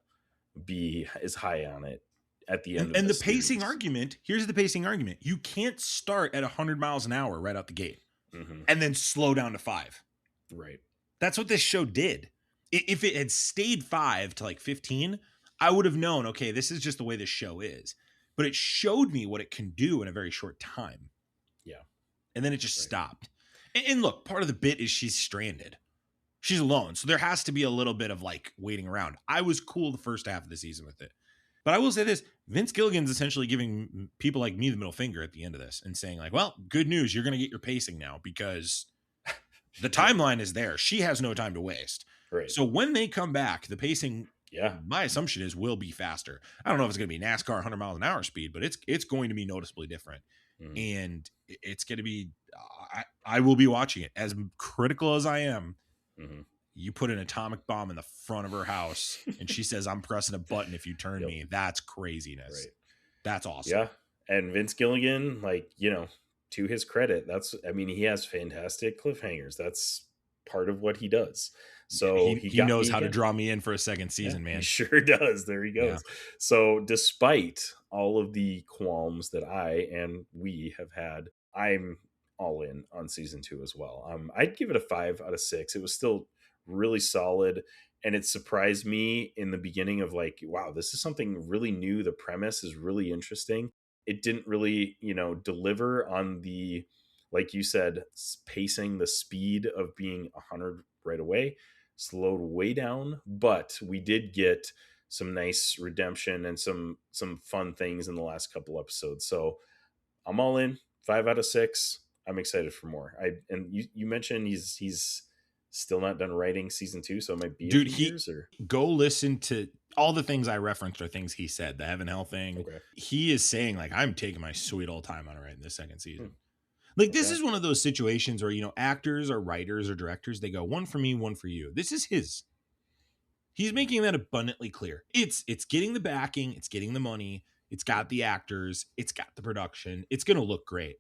[SPEAKER 2] be as high on it at the end.
[SPEAKER 1] And the pacing argument, here's the pacing argument: you can't start at 100 miles an hour right out the gate and then slow down to 5.
[SPEAKER 2] Right.
[SPEAKER 1] That's what this show did. If it had stayed 5 to like 15, I would have known, okay, this is just the way this show is. But it showed me what it can do in a very short time.
[SPEAKER 2] Yeah.
[SPEAKER 1] And then it just stopped. And look, part of the bit is she's stranded. She's alone. So there has to be a little bit of like waiting around. I was cool the first half of the season with it. But I will say this, Vince Gilligan's essentially giving people like me the middle finger at the end of this and saying like, well, good news, you're going to get your pacing now because the timeline is there. She has no time to waste.
[SPEAKER 2] Right.
[SPEAKER 1] So when they come back, the pacing, my assumption is will be faster. I don't know if it's going to be NASCAR 100 miles an hour speed, but it's going to be noticeably different. And it's going to be, I will be watching it. As critical as I am, you put an atomic bomb in the front of her house and she says, I'm pressing a button if you turn me. That's craziness. Right. That's awesome.
[SPEAKER 2] Yeah. And Vince Gilligan, like, to his credit, he has fantastic cliffhangers. That's part of what he does. So
[SPEAKER 1] he knows how to draw me in for a second season, man.
[SPEAKER 2] He sure does. There he goes. Yeah. So despite all of the qualms that I and we have had, I'm all in on season 2 as well. I'd give it a 5 out of 6. It was still really solid. And it surprised me in the beginning of like, wow, this is something really new. The premise is really interesting. It didn't really, deliver on the, like you said, pacing, the speed of being 100 right away, slowed way down. But we did get some nice redemption and some fun things in the last couple episodes. So I'm all in. 5 out of 6. I'm excited for more. And you mentioned he's still not done writing season 2, so it might be a
[SPEAKER 1] Dude,
[SPEAKER 2] few years. Or
[SPEAKER 1] go listen to all the things I referenced are things he said. The heaven hell thing.
[SPEAKER 2] Okay.
[SPEAKER 1] He is saying like, I'm taking my sweet old time on writing this second season.
[SPEAKER 2] Hmm.
[SPEAKER 1] Like this
[SPEAKER 2] Okay.
[SPEAKER 1] is one of those situations where actors or writers or directors, they go one for me, one for you. This is his. He's making that abundantly clear. It's getting the backing, it's getting the money, it's got the actors, it's got the production. It's gonna look great.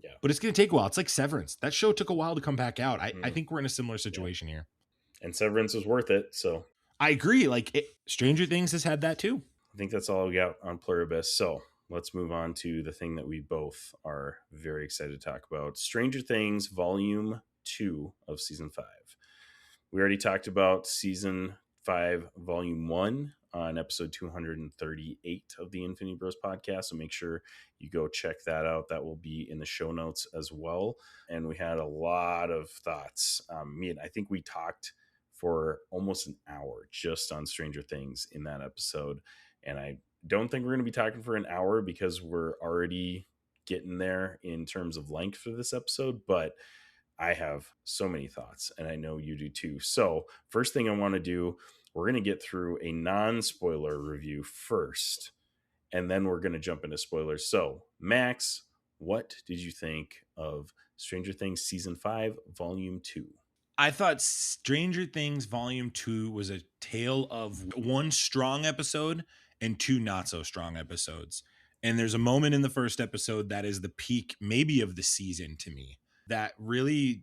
[SPEAKER 2] Yeah.
[SPEAKER 1] But it's gonna take a while. It's like Severance. That show took a while to come back out. I think we're in a similar situation here.
[SPEAKER 2] And Severance was worth it. So
[SPEAKER 1] I agree. Stranger Things has had that too.
[SPEAKER 2] I think that's all we got on Pluribus. So let's move on to the thing that we both are very excited to talk about. Stranger Things Volume 2 of Season 5. We already talked about Season 5, Volume 1 on episode 238 of the Infinity Bros podcast. So make sure you go check that out. That will be in the show notes as well. And we had a lot of thoughts. I think we talked for almost an hour just on Stranger Things in that episode. And I don't think we're going to be talking for an hour because we're already getting there in terms of length for this episode. But I have so many thoughts, and I know you do too. So first thing I want to do, we're going to get through a non-spoiler review first, and then we're going to jump into spoilers. So Max, what did you think of Stranger Things Season 5, Volume 2?
[SPEAKER 1] I thought Stranger Things Volume 2 was a tale of one strong episode and two not so strong episodes. And there's a moment in the first episode that is the peak maybe of the season to me that really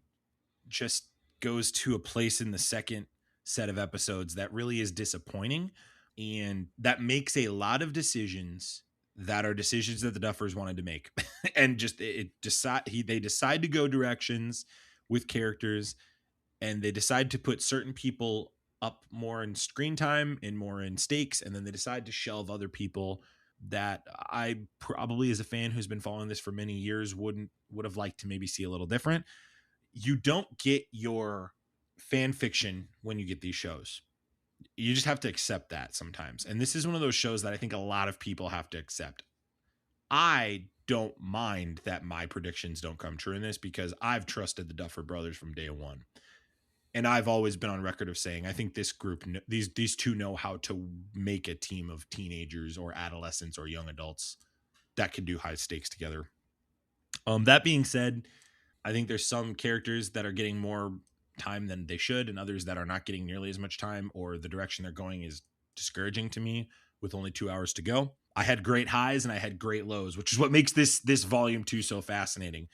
[SPEAKER 1] just goes to a place in the second set of episodes that really is disappointing. And that makes a lot of decisions that are decisions that the Duffers wanted to make. And they decide to go directions with characters, and they decide to put certain people up more in screen time and more in stakes. And then they decide to shelve other people that I probably, as a fan who's been following this for many years, would have liked to maybe see a little different. You don't get your fan fiction when you get these shows. You just have to accept that sometimes. And this is one of those shows that I think a lot of people have to accept. I don't mind that my predictions don't come true in this because I've trusted the Duffer brothers from day one. And I've always been on record of saying, I think this group, these two know how to make a team of teenagers or adolescents or young adults that can do high stakes together. That being said, I think there's some characters that are getting more time than they should, and others that are not getting nearly as much time, or the direction they're going is discouraging to me with only 2 hours to go. I had great highs and I had great lows, which is what makes this Volume 2 so fascinating.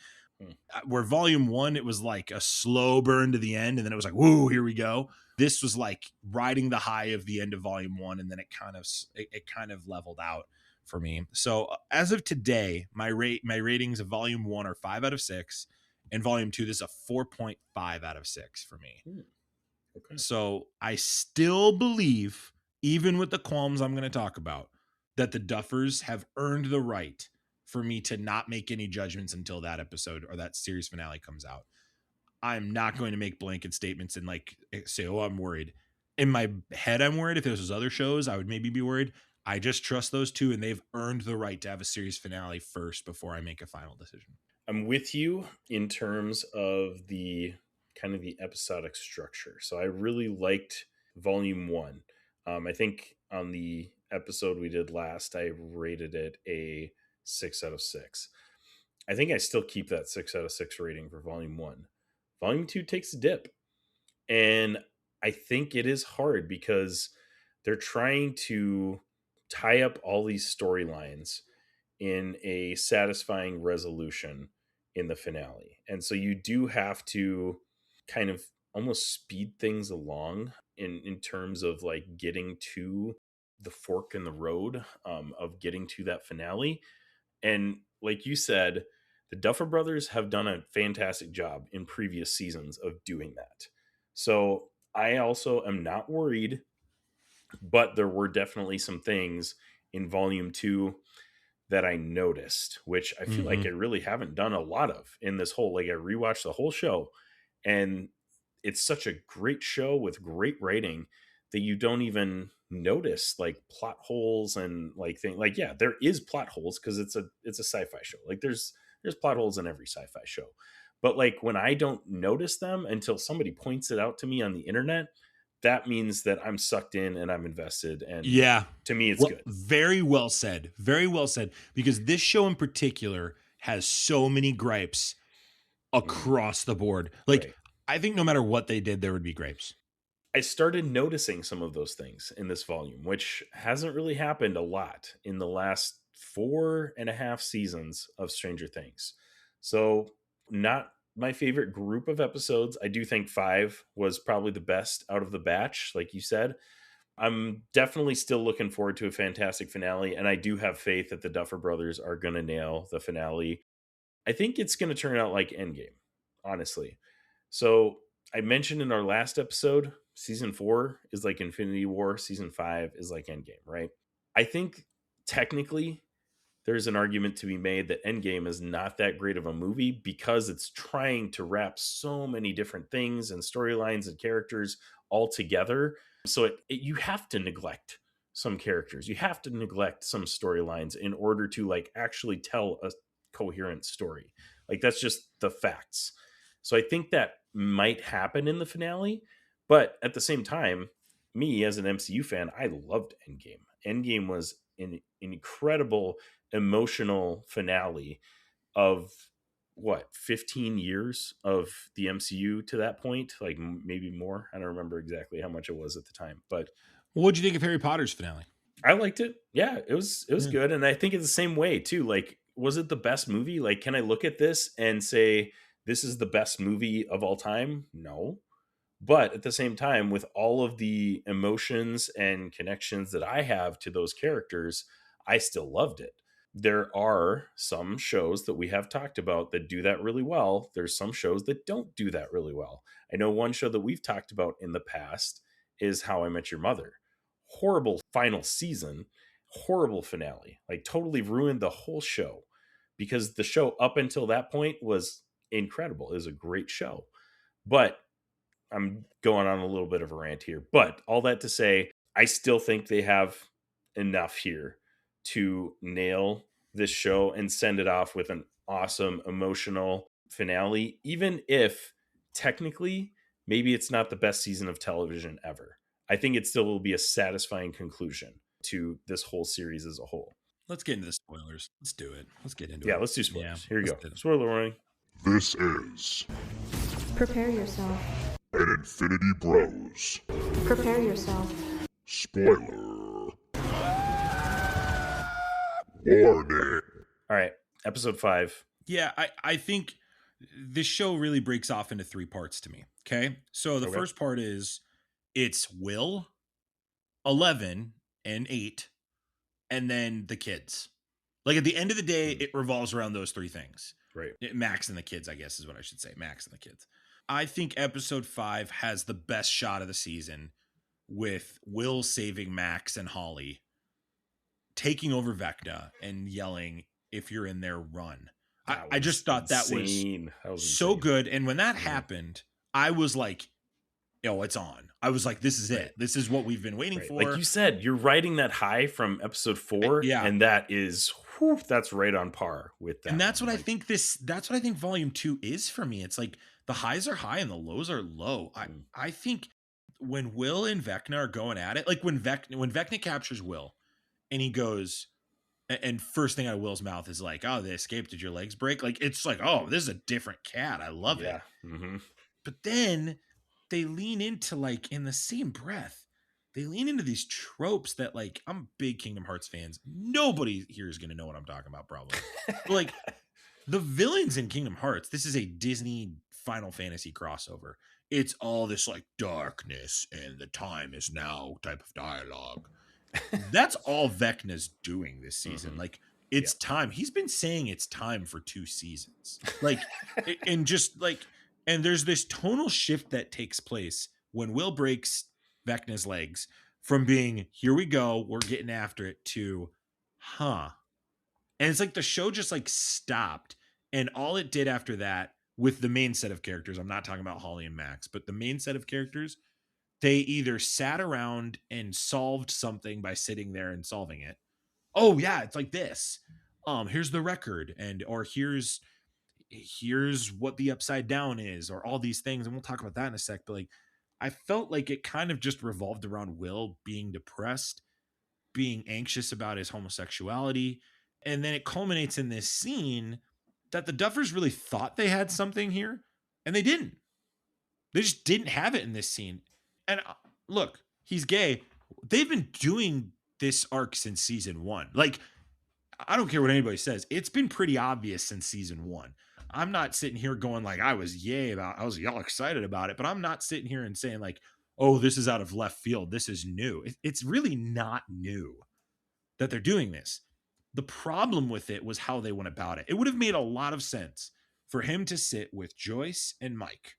[SPEAKER 1] Where Volume 1, it was like a slow burn to the end, and then it was like, whoa, here we go. This was like riding the high of the end of Volume 1, and then it kind of leveled out for me. So as of today, my ratings of Volume 1 are 5 out of 6. And Volume 2, this is a 4.5 out of 6 for me.
[SPEAKER 2] Okay.
[SPEAKER 1] So I still believe, even with the qualms I'm going to talk about, that the Duffers have earned the right for me to not make any judgments until that episode or that series finale comes out. I'm not going to make blanket statements and say, oh, I'm worried. In my head, I'm worried. If this was other shows, I would maybe be worried. I just trust those two, and they've earned the right to have a series finale first before I make a final decision.
[SPEAKER 2] I'm with you in terms of the kind of the episodic structure. So I really liked Volume 1. I think on the episode we did last, I rated it a 6 out of 6. I think I still keep that 6 out of 6 rating for Volume 1. Volume 2 takes a dip. And I think it is hard because they're trying to tie up all these storylines in a satisfying resolution in the finale. And so you do have to kind of almost speed things along in terms of like getting to the fork in the road of getting to that finale. And like you said, the Duffer brothers have done a fantastic job in previous seasons of doing that. So I also am not worried, but there were definitely some things in volume 2 that I noticed, which I feel like I really haven't done a lot of in this whole, like I rewatched the whole show, and it's such a great show with great writing that you don't even notice like plot holes and like things. Like, yeah, there is plot holes because it's a sci-fi show. Like there's plot holes in every sci-fi show. But like when I don't notice them until somebody points it out to me on the internet, that means that I'm sucked in and I'm invested. And
[SPEAKER 1] Yeah.
[SPEAKER 2] to me, it's
[SPEAKER 1] Well,
[SPEAKER 2] good.
[SPEAKER 1] very well said. Very well said. Because this show in particular has so many gripes across the board. Like,
[SPEAKER 2] Right.
[SPEAKER 1] I think no matter what they did, there would be gripes.
[SPEAKER 2] I started noticing some of those things in this volume, which hasn't really happened a lot in the last 4.5 seasons of Stranger Things. So, not my favorite group of episodes. I do think 5 was probably the best out of the batch, like you said. I'm definitely still looking forward to a fantastic finale, and I do have faith that the Duffer brothers are going to nail the finale. I think it's going to turn out like Endgame, honestly. So I mentioned in our last episode, season 4 is like Infinity War, season 5 is like Endgame, right? I think technically there's an argument to be made that Endgame is not that great of a movie because it's trying to wrap so many different things and storylines and characters all together. So you have to neglect some characters. You have to neglect some storylines in order to like actually tell a coherent story. Like that's just the facts. So I think that might happen in the finale, but at the same time, me as an MCU fan, I loved Endgame. Endgame was an incredible emotional finale of what 15 years of the MCU to that point, like maybe more. I don't remember exactly how much it was at the time, but
[SPEAKER 1] What'd you think of Harry Potter's finale?
[SPEAKER 2] I liked it. Yeah, it was
[SPEAKER 1] Yeah.
[SPEAKER 2] good, and I think it's the same way too. Like, was it the best movie? Like, can I look at this and say this is the best movie of all time? No. But at the same time, with all of the emotions and connections that I have to those characters, I still loved it. There are some shows that we have talked about that do that really well. There's some shows that don't do that really well. I know one show that we've talked about in the past is How I Met Your Mother. Horrible final season, horrible finale, like totally ruined the whole show because the show up until that point was incredible. It was a great show. But I'm going on a little bit of a rant here, but all that to say, I still think they have enough here to nail this show and send it off with an awesome emotional finale, even if technically maybe it's not the best season of television ever. I think it still will be a satisfying conclusion to this whole series as a whole.
[SPEAKER 1] Let's get into the spoilers. Let's do it. Let's get into it.
[SPEAKER 2] Yeah, let's do spoilers.
[SPEAKER 1] Yeah,
[SPEAKER 2] Here you
[SPEAKER 1] let's
[SPEAKER 2] go.
[SPEAKER 1] do it.
[SPEAKER 2] Spoiler warning.
[SPEAKER 4] This is
[SPEAKER 5] Prepare yourself.
[SPEAKER 4] an Infinity Bros.
[SPEAKER 5] Prepare yourself.
[SPEAKER 4] Spoiler. Warning.
[SPEAKER 2] All right, episode 5.
[SPEAKER 1] Yeah, I think this show really breaks off into 3 parts to me. Okay. So the
[SPEAKER 2] Okay.
[SPEAKER 1] first part is it's Will, 11, and 8, and then the kids. Like at the end of the day, it revolves around those 3 things.
[SPEAKER 2] Right.
[SPEAKER 1] Max and the kids, I guess is what I should say. Max and the kids. I think episode 5 has the best shot of the season with Will saving Max and Holly, taking over Vecna and yelling, "If you're in there, run." I just thought that was so
[SPEAKER 2] insane.
[SPEAKER 1] good. And when that happened, I was like, yo, it's on. I was like, this is it. This is what we've been waiting for.
[SPEAKER 2] Like you said, you're riding that high from episode 4.
[SPEAKER 1] Yeah.
[SPEAKER 2] And that is, whew, that's right on par with that.
[SPEAKER 1] And that's
[SPEAKER 2] one.
[SPEAKER 1] what I think that's what I think volume 2 is for me. It's like the highs are high and the lows are low. I think when Will and Vecna are going at it, like when Vecna captures Will and he goes, and first thing out of Will's mouth is like, "Oh, they escaped. Did your legs break?" Like it's like, "Oh, this is a different cat. I love it."
[SPEAKER 2] Mm-hmm.
[SPEAKER 1] But then they lean into, like, in the same breath, they lean into these tropes that, like, I'm big Kingdom Hearts fans. Nobody here is going to know what I'm talking about, probably. But, like, the villains in Kingdom Hearts, this is a Disney Final Fantasy crossover. It's all this, like, darkness and the time is now type of dialogue. That's all Vecna's doing this season.
[SPEAKER 2] Mm-hmm.
[SPEAKER 1] Like, it's time. He's been saying it's time for 2 seasons. Like, and just like, and there's this tonal shift that takes place when Will breaks Vecna's legs, from being, here we go, we're getting after it, to, huh. And it's like the show just like stopped. And all it did after that with the main set of characters, I'm not talking about Holly and Max, but the main set of characters, they either sat around and solved something by sitting there and solving it. Oh yeah, it's like this. Here's the record, and or here's what the upside down is, or all these things, and we'll talk about that in a sec. But like, I felt like it kind of just revolved around Will being depressed, being anxious about his homosexuality, and then it culminates in this scene that the Duffers really thought they had something here, and they didn't. They just didn't have it in this scene. And look, he's gay. They've been doing this arc since season 1. Like, I don't care what anybody says. It's been pretty obvious since season 1. I'm not sitting here going like I was y'all excited about it, but I'm not sitting here and saying like, oh, this is out of left field. This is new. It's really not new that they're doing this. The problem with it was how they went about it. It would have made a lot of sense for him to sit with Joyce and Mike,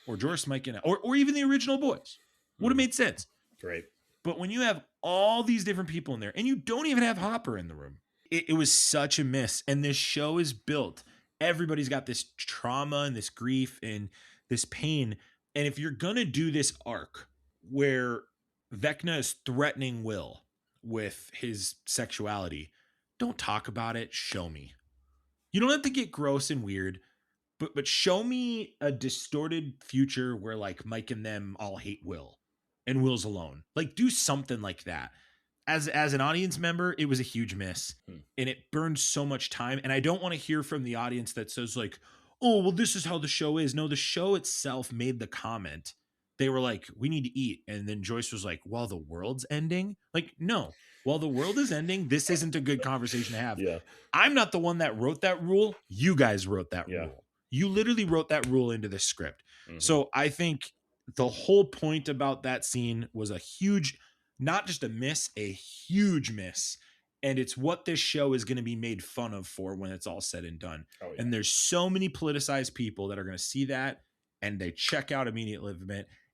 [SPEAKER 1] or Joyce, Mike, and or even the original boys. Would have made sense.
[SPEAKER 2] Great.
[SPEAKER 1] But when you have all these different people in there, and you don't even have Hopper in the room, it was such a miss. And this show is built. Everybody's got this trauma and this grief and this pain. And if you're going to do this arc where Vecna is threatening Will with his sexuality, don't talk about it. Show me. You don't have to get gross and weird, but show me a distorted future where like Mike and them all hate Will and Will's alone. Like, do something like that. As an audience member, it was a huge miss, and it burned so much time. And I don't want to hear from the audience that says like, oh, well, this is how the show is. No, the show itself made the comment. They were like, we need to eat. And then Joyce was like, well, the world's ending. Like, no, while the world is ending, this isn't a good conversation to have.
[SPEAKER 2] Yeah.
[SPEAKER 1] I'm not the one that wrote that rule. You guys wrote that rule. You literally wrote that rule into this script. Mm-hmm. So I think the whole point about that scene was a huge, not just a miss, a huge miss. And it's what this show is going to be made fun of for when it's all said and done. Oh, yeah. And there's so many politicized people that are going to see that and they check out immediately.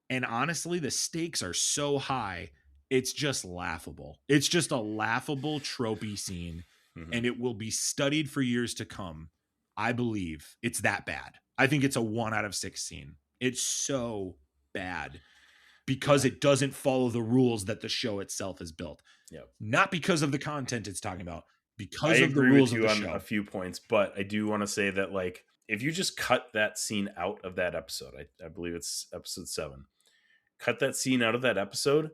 [SPEAKER 1] And honestly, the stakes are so high, it's just laughable. It's just a laughable, tropey scene, and it will be studied for years to come. I believe it's that bad. I think it's a 1 out of 6 scene. It's so bad because it doesn't follow the rules that the show itself has built.
[SPEAKER 2] Yep.
[SPEAKER 1] Not because of the content it's talking about, because of the rules of the show. I agree with you
[SPEAKER 2] on a few points, but I do want to say that like if you just cut that scene out of that episode, I believe it's episode 7, cut that scene out of that episode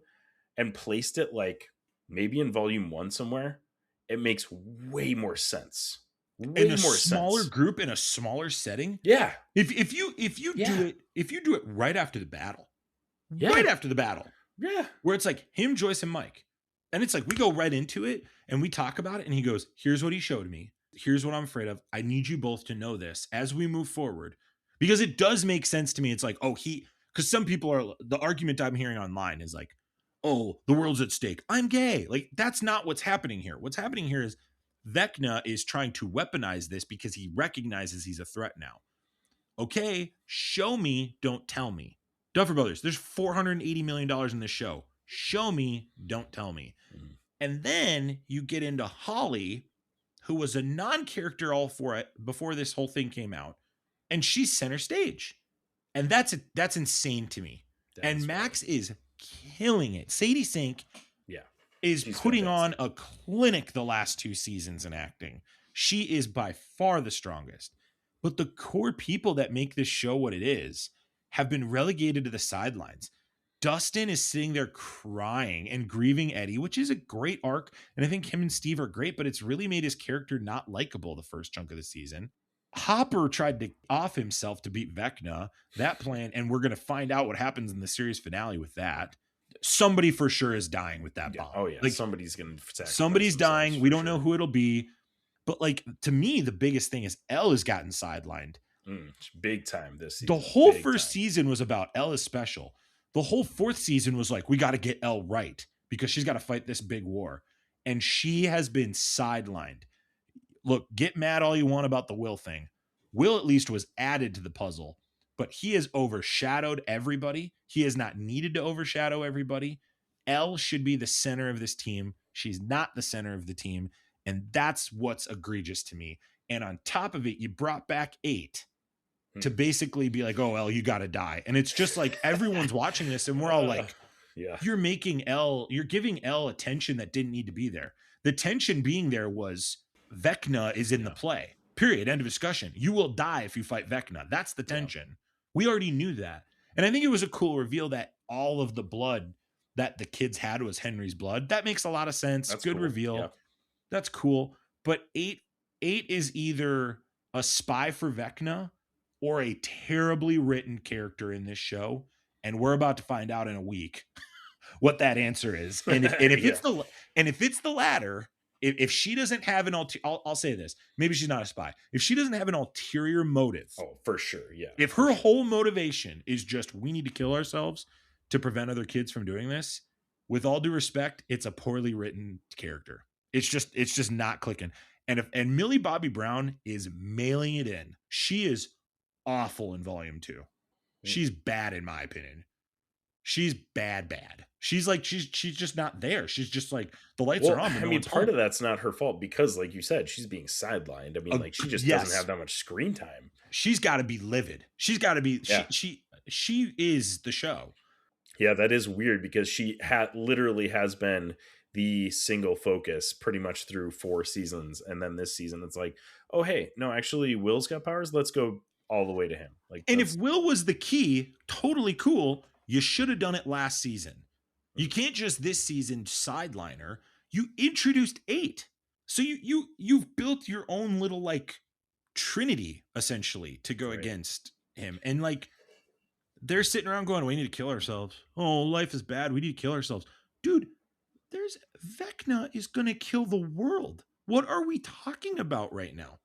[SPEAKER 2] and placed it like maybe in volume 1 somewhere, it makes way more sense.
[SPEAKER 1] In a smaller group, in a smaller setting.
[SPEAKER 2] Yeah.
[SPEAKER 1] If you do it right after the battle. Yeah. Right after the battle.
[SPEAKER 2] Yeah.
[SPEAKER 1] Where it's like him, Joyce, and Mike. And it's like we go right into it and we talk about it and he goes, here's what he showed me. Here's what I'm afraid of. I need you both to know this as we move forward. Because it does make sense to me. It's like, because some people are, the argument I'm hearing online is like, oh, the world's at stake. I'm gay. Like, that's not what's happening here. What's happening here is Vecna is trying to weaponize this because he recognizes he's a threat now. Okay, show me, don't tell me. Duffer Brothers, there's $480 million in this show. Show me, don't tell me. Mm-hmm. And then you get into Holly, who was a non-character all for it before this whole thing came out, and she's center stage. And that's insane to me. And Max is killing it. Sadie Sink is putting fantastic. On a clinic the last 2 seasons in acting. She is by far the strongest. But the core people that make this show what it is have been relegated to the sidelines. Dustin is sitting there crying and grieving Eddie, which is a great arc. And I think him and Steve are great, but it's really made his character not likable the first chunk of the season. Hopper tried to off himself to beat Vecna, that plan, and we're going to find out what happens in the series finale with that. Somebody for sure is dying with that bomb.
[SPEAKER 2] Oh yeah, like, somebody's
[SPEAKER 1] dying. We don't know who it'll be, but like to me, the biggest thing is Elle has gotten sidelined,
[SPEAKER 2] big time this season.
[SPEAKER 1] The whole first season was about Elle is special. The whole 4th season was like we got to get Elle right because she's got to fight this big war, and she has been sidelined. Look, get mad all you want about the Will thing. Will at least was added to the puzzle. but he has overshadowed everybody. He has not needed to overshadow everybody. Elle should be the center of this team. She's not the center of the team. And that's what's egregious to me. And on top of it, you brought back 8 to basically be like, oh, Elle, you got to die. And it's just like everyone's watching this and we're all like,
[SPEAKER 2] yeah,
[SPEAKER 1] you're giving Elle attention that didn't need to be there. The tension being there was Vecna is in the play. Period. End of discussion. You will die if you fight Vecna. That's the tension. We already knew that. And I think it was a cool reveal that all of the blood that the kids had was Henry's blood. That makes a lot of sense.
[SPEAKER 2] That's
[SPEAKER 1] good
[SPEAKER 2] cool.
[SPEAKER 1] reveal.
[SPEAKER 2] Yeah.
[SPEAKER 1] That's cool. But eight is either a spy for Vecna or a terribly written character in this show. And we're about to find out in a week what that answer is. And if it's the latter, if she doesn't have I'll say this, maybe she's not a spy. If she doesn't have an ulterior motive,
[SPEAKER 2] oh, for sure, yeah.
[SPEAKER 1] If her whole motivation is just we need to kill ourselves to prevent other kids from doing this, with all due respect, it's a poorly written character. It's just not clicking. And Millie Bobby Brown is mailing it in. She is awful in volume 2. She's bad in my opinion. She's bad. She's like she's just not there. She's just like the lights are on.
[SPEAKER 2] I mean, part of that's not her fault because, like you said, she's being sidelined. I mean, like she just doesn't have that much screen time.
[SPEAKER 1] She's got to be livid. She's got to be. Yeah. She is the show.
[SPEAKER 2] Yeah, that is weird because she literally has been the single focus pretty much through 4 seasons, and then this season it's like, oh hey, no, actually Will's got powers. Let's go all the way to him. Like,
[SPEAKER 1] and if Will was the key, totally cool. You should have done it last season. You can't just this season sideline her. You introduced 8. So you've built your own little like trinity essentially to go against him. And like they're sitting around going, we need to kill ourselves. Oh, life is bad. We need to kill ourselves. Dude, Vecna is going to kill the world. What are we talking about right now?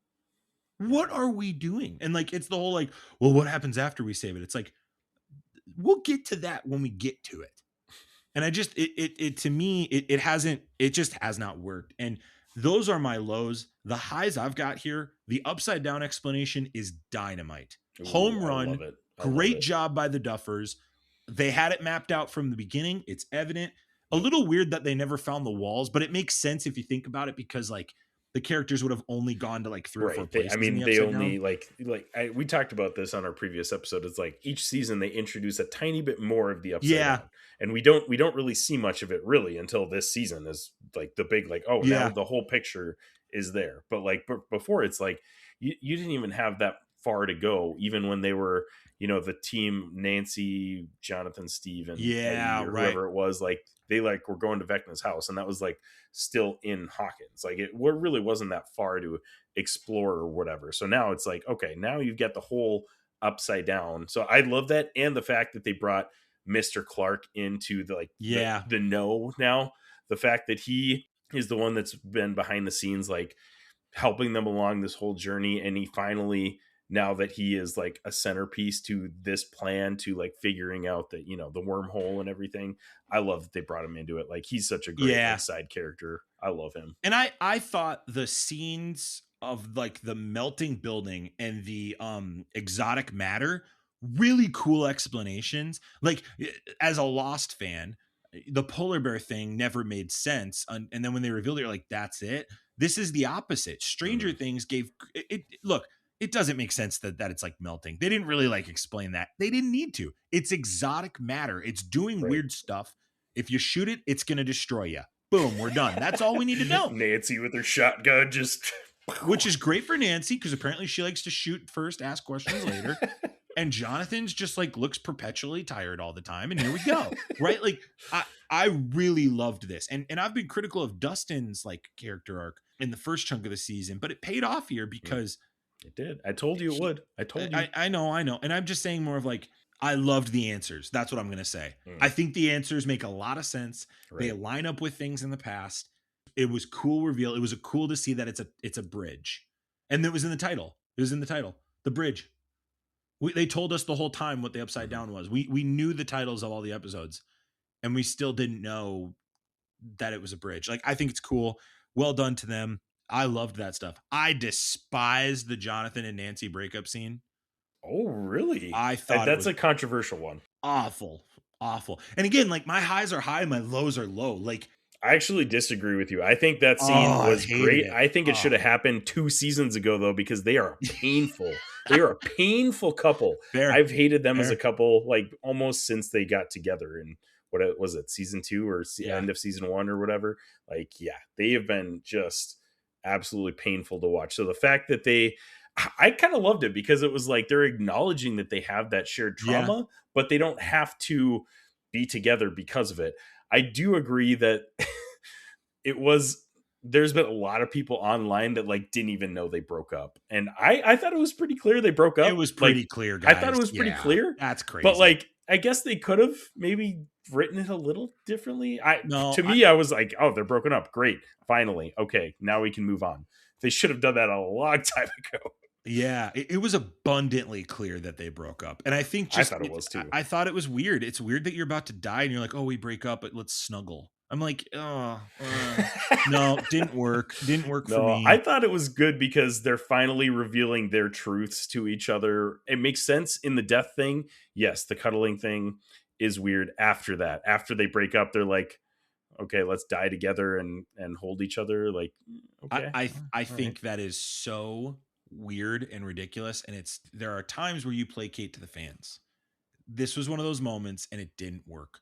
[SPEAKER 1] What are we doing? And like, it's the whole like, well, what happens after we save it? It's like, we'll get to that when we get to it. And I just, to me, it just has not worked. And those are my lows. The highs I've got here, the upside down explanation is dynamite. Ooh, home run. Great job by the Duffers. They had it mapped out from the beginning. It's evident. A little weird that they never found the walls, but it makes sense if you think about it because like the characters would have only gone to like 3 or 4 places.
[SPEAKER 2] They only down. We talked about this on our previous episode. It's like each season they introduce a tiny bit more of the upside down. And we don't really see much of it really until this season is like the big like, now the whole picture is there. But like before it's like you didn't even have that far to go, even when they were, the team Nancy, Jonathan, Steve, and Eddie, or whoever it was, like they like were going to Vecna's house, and that was like still in Hawkins. Like it really wasn't that far to explore or whatever. So now it's like, okay, now you've got the whole upside down. So I love that, and the fact that they brought Mr. Clark into the know now. The fact that he is the one that's been behind the scenes, like helping them along this whole journey, and he finally, now that he is like a centerpiece to this plan to like figuring out that, the wormhole and everything. I love that they brought him into it. Like he's such a great side character. I love him.
[SPEAKER 1] And I thought the scenes of like the melting building and the exotic matter, really cool explanations. Like as a Lost fan, the polar bear thing never made sense. And then when they revealed it, you're like, that's it. This is the opposite. Stranger Things gave it. Look, it doesn't make sense that it's like melting. They didn't really like explain that. They didn't need to. It's exotic matter. It's doing weird stuff. If you shoot it, it's going to destroy you. Boom, we're done. That's all we need to know.
[SPEAKER 2] Nancy with her shotgun just...
[SPEAKER 1] Which is great for Nancy because apparently she likes to shoot first, ask questions later. And Jonathan's just like looks perpetually tired all the time. And here we go. Right? Like I really loved this. And I've been critical of Dustin's like character arc in the first chunk of the season, but it paid off here because...
[SPEAKER 2] It did. I told you it would. I told you.
[SPEAKER 1] I know. And I'm just saying more of like, I loved the answers. That's what I'm going to say. I think the answers make a lot of sense. Right. They line up with things in the past. It was cool reveal. It was cool to see that it's a bridge. And it was in the title. The bridge. They told us the whole time what the upside down was. We knew the titles of all the episodes and we still didn't know that it was a bridge. Like, I think it's cool. Well done to them. I loved that stuff. I despise the Jonathan and Nancy breakup scene.
[SPEAKER 2] Oh, really?
[SPEAKER 1] I thought
[SPEAKER 2] That's
[SPEAKER 1] it
[SPEAKER 2] a
[SPEAKER 1] was
[SPEAKER 2] controversial one.
[SPEAKER 1] awful, awful. And again, like my highs are high, my lows are low. Like,
[SPEAKER 2] I actually disagree with you. I think that scene
[SPEAKER 1] I
[SPEAKER 2] was
[SPEAKER 1] hated
[SPEAKER 2] great.
[SPEAKER 1] it.
[SPEAKER 2] I think it should have happened 2 seasons ago, though, because they are painful. They are a painful couple.
[SPEAKER 1] Fair,
[SPEAKER 2] I've hated them as a
[SPEAKER 1] fair.
[SPEAKER 2] couple, like almost since they got together in was it, season 2 or
[SPEAKER 1] Yeah.
[SPEAKER 2] end of season 1 or whatever. Like, yeah, they have been just absolutely painful to watch. So the fact that I kind of loved it because it was like they're acknowledging that they have that shared
[SPEAKER 1] Yeah.
[SPEAKER 2] trauma, but they don't have to be together because of it. I do agree that there's been a lot of people online that like didn't even know they broke up. And I thought it was pretty clear they broke up.
[SPEAKER 1] It was
[SPEAKER 2] Like,
[SPEAKER 1] pretty clear, guys.
[SPEAKER 2] I thought it was pretty
[SPEAKER 1] Yeah,
[SPEAKER 2] clear.
[SPEAKER 1] That's crazy.
[SPEAKER 2] But like, I guess they could have maybe written it a little differently. I was like, oh, they're broken up. Great. Finally. Okay. Now we can move on. They should have done that a long time ago.
[SPEAKER 1] Yeah, it was abundantly clear that they broke up. And I think just
[SPEAKER 2] I thought it was too.
[SPEAKER 1] I thought it was weird. It's weird that you're about to die and you're like, oh, we break up, but let's snuggle. I'm like, oh, no, didn't work. Didn't work for me.
[SPEAKER 2] I thought it was good because they're finally revealing their truths to each other. It makes sense in the death thing. Yes, the cuddling thing is weird after that. After they break up, they're like, okay, let's die together and hold each other. Like, okay.
[SPEAKER 1] I think that is so weird and ridiculous. And there are times where you placate to the fans. This was one of those moments and it didn't work.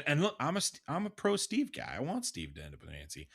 [SPEAKER 1] And look, I'm a pro Steve guy. I want Steve to end up with Nancy.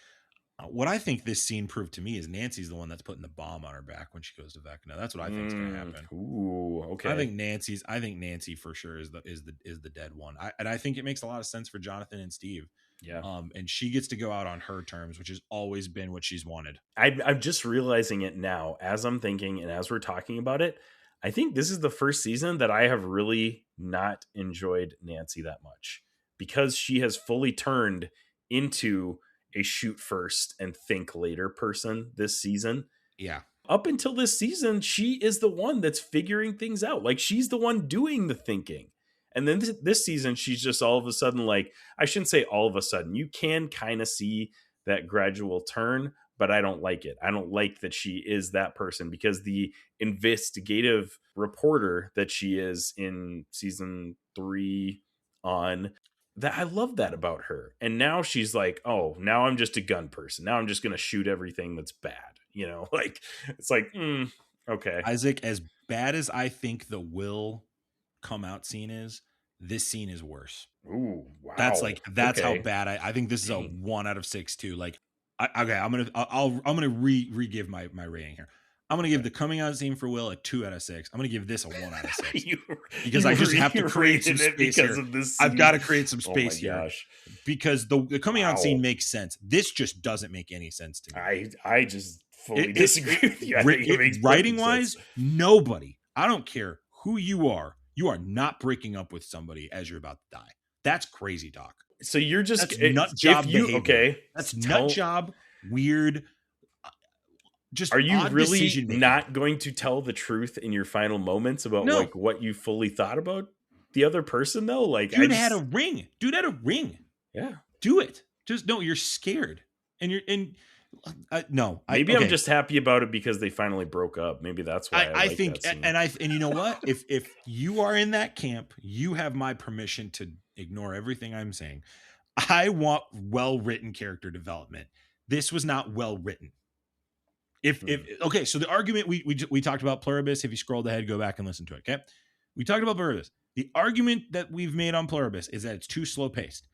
[SPEAKER 1] What I think this scene proved to me is Nancy's the one that's putting the bomb on her back when she goes to Vecna. That's what I think is going to happen.
[SPEAKER 2] Ooh, okay.
[SPEAKER 1] I think Nancy for sure is the dead one. I think it makes a lot of sense for Jonathan and Steve.
[SPEAKER 2] Yeah.
[SPEAKER 1] And she gets to go out on her terms, which has always been what she's wanted.
[SPEAKER 2] I'm just realizing it now as I'm thinking and as we're talking about it. I think this is the first season that I have really not enjoyed Nancy that much because she has fully turned into a shoot first and think later person this season.
[SPEAKER 1] Yeah.
[SPEAKER 2] Up until this season, she is the one that's figuring things out. Like she's the one doing the thinking. And then this season, she's just all of a sudden like, I shouldn't say all of a sudden. You can kind of see that gradual turn, but I don't like it. I don't like that she is that person because the investigative reporter that she is in season 3 on, that I love that about her. And now she's like, oh, now I'm just a gun person. Now I'm just going to shoot everything that's bad. You know, like it's like, okay.
[SPEAKER 1] Isaac, as bad as I think the Will come out scene is, this scene is worse.
[SPEAKER 2] Ooh, wow.
[SPEAKER 1] That's
[SPEAKER 2] okay.
[SPEAKER 1] how bad I think this is a 1 out of 6 too. Like, okay, I'm gonna re-give my rating here. I'm gonna give the coming out scene for Will a 2 out of 6. I'm gonna give this a 1 out of 6 because I just have to create some space here. I've got to create some space here because the coming out scene makes sense. This just doesn't make any sense to me.
[SPEAKER 2] I just fully disagree with you. I think it makes
[SPEAKER 1] writing wise, nobody. I don't care who you are not breaking up with somebody as you're about to die. That's crazy, Doc.
[SPEAKER 2] So you're just
[SPEAKER 1] that's nut job behavior.
[SPEAKER 2] Okay,
[SPEAKER 1] that's nut job. Weird. Just
[SPEAKER 2] are you really not going to tell the truth in your final moments about like what you fully thought about the other person though? Like,
[SPEAKER 1] dude had a ring.
[SPEAKER 2] Yeah,
[SPEAKER 1] do it. Just no. You're scared, and you're in. No,
[SPEAKER 2] maybe I'm just happy about it because they finally broke up. Maybe that's why I like
[SPEAKER 1] think.
[SPEAKER 2] That scene.
[SPEAKER 1] And you know what? if you are in that camp, you have my permission to ignore everything I'm saying. I want well-written character development. This was not well written. Okay, so the argument we talked about Pluribus. If you scrolled ahead, go back and listen to it. Okay, we talked about Pluribus. The argument that we've made on Pluribus is that it's too slow paced.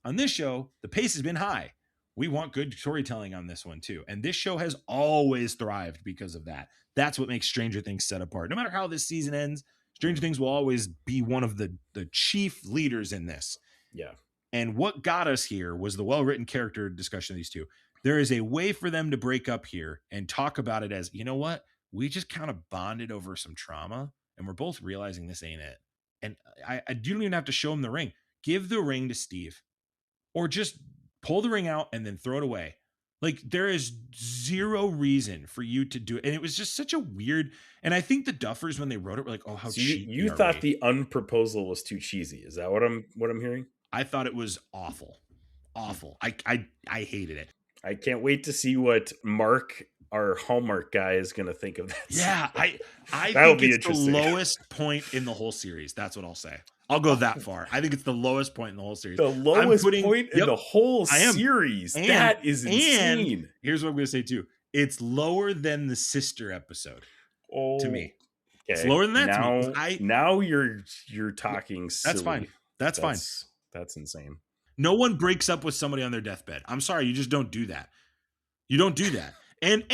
[SPEAKER 1] On this show, the pace has been high. We want good storytelling on this one too. And this show has always thrived because of that. That's what makes Stranger Things set apart. No matter how this season ends, Stranger Things will always be one of the chief leaders in this.
[SPEAKER 2] Yeah.
[SPEAKER 1] And what got us here was the well-written character discussion of these two. There is a way for them to break up here and talk about it as, you know what? We just kind of bonded over some trauma and we're both realizing this ain't it. And I you don't even have to show him the ring. Give the ring to Steve or just pull the ring out and then throw it away. Like there is zero reason for you to do it. And it was just such a weird, and I think the Duffers when they wrote it were like, oh, how cheap.
[SPEAKER 2] You thought the unproposal was too cheesy. Is that what I'm hearing?
[SPEAKER 1] I thought it was awful. I hated it.
[SPEAKER 2] I can't wait to see what Mark our Hallmark guy is going to think of that.
[SPEAKER 1] Yeah,
[SPEAKER 2] scene.
[SPEAKER 1] I
[SPEAKER 2] That'll
[SPEAKER 1] think
[SPEAKER 2] be
[SPEAKER 1] it's the
[SPEAKER 2] interesting.
[SPEAKER 1] lowest point in the whole series. That's what I'll say. I'll go that far. I think it's the lowest point in the whole series.
[SPEAKER 2] The lowest point in
[SPEAKER 1] yep,
[SPEAKER 2] the whole
[SPEAKER 1] I am.
[SPEAKER 2] series.
[SPEAKER 1] And-
[SPEAKER 2] that is
[SPEAKER 1] And
[SPEAKER 2] insane.
[SPEAKER 1] here's what I'm going to say too. It's lower than the sister episode to me. It's lower than that to me. 'Cause
[SPEAKER 2] now you're talking silly.
[SPEAKER 1] That's fine. That's fine.
[SPEAKER 2] That's insane.
[SPEAKER 1] No one breaks up with somebody on their deathbed. I'm sorry, you just don't do that. You don't do that. And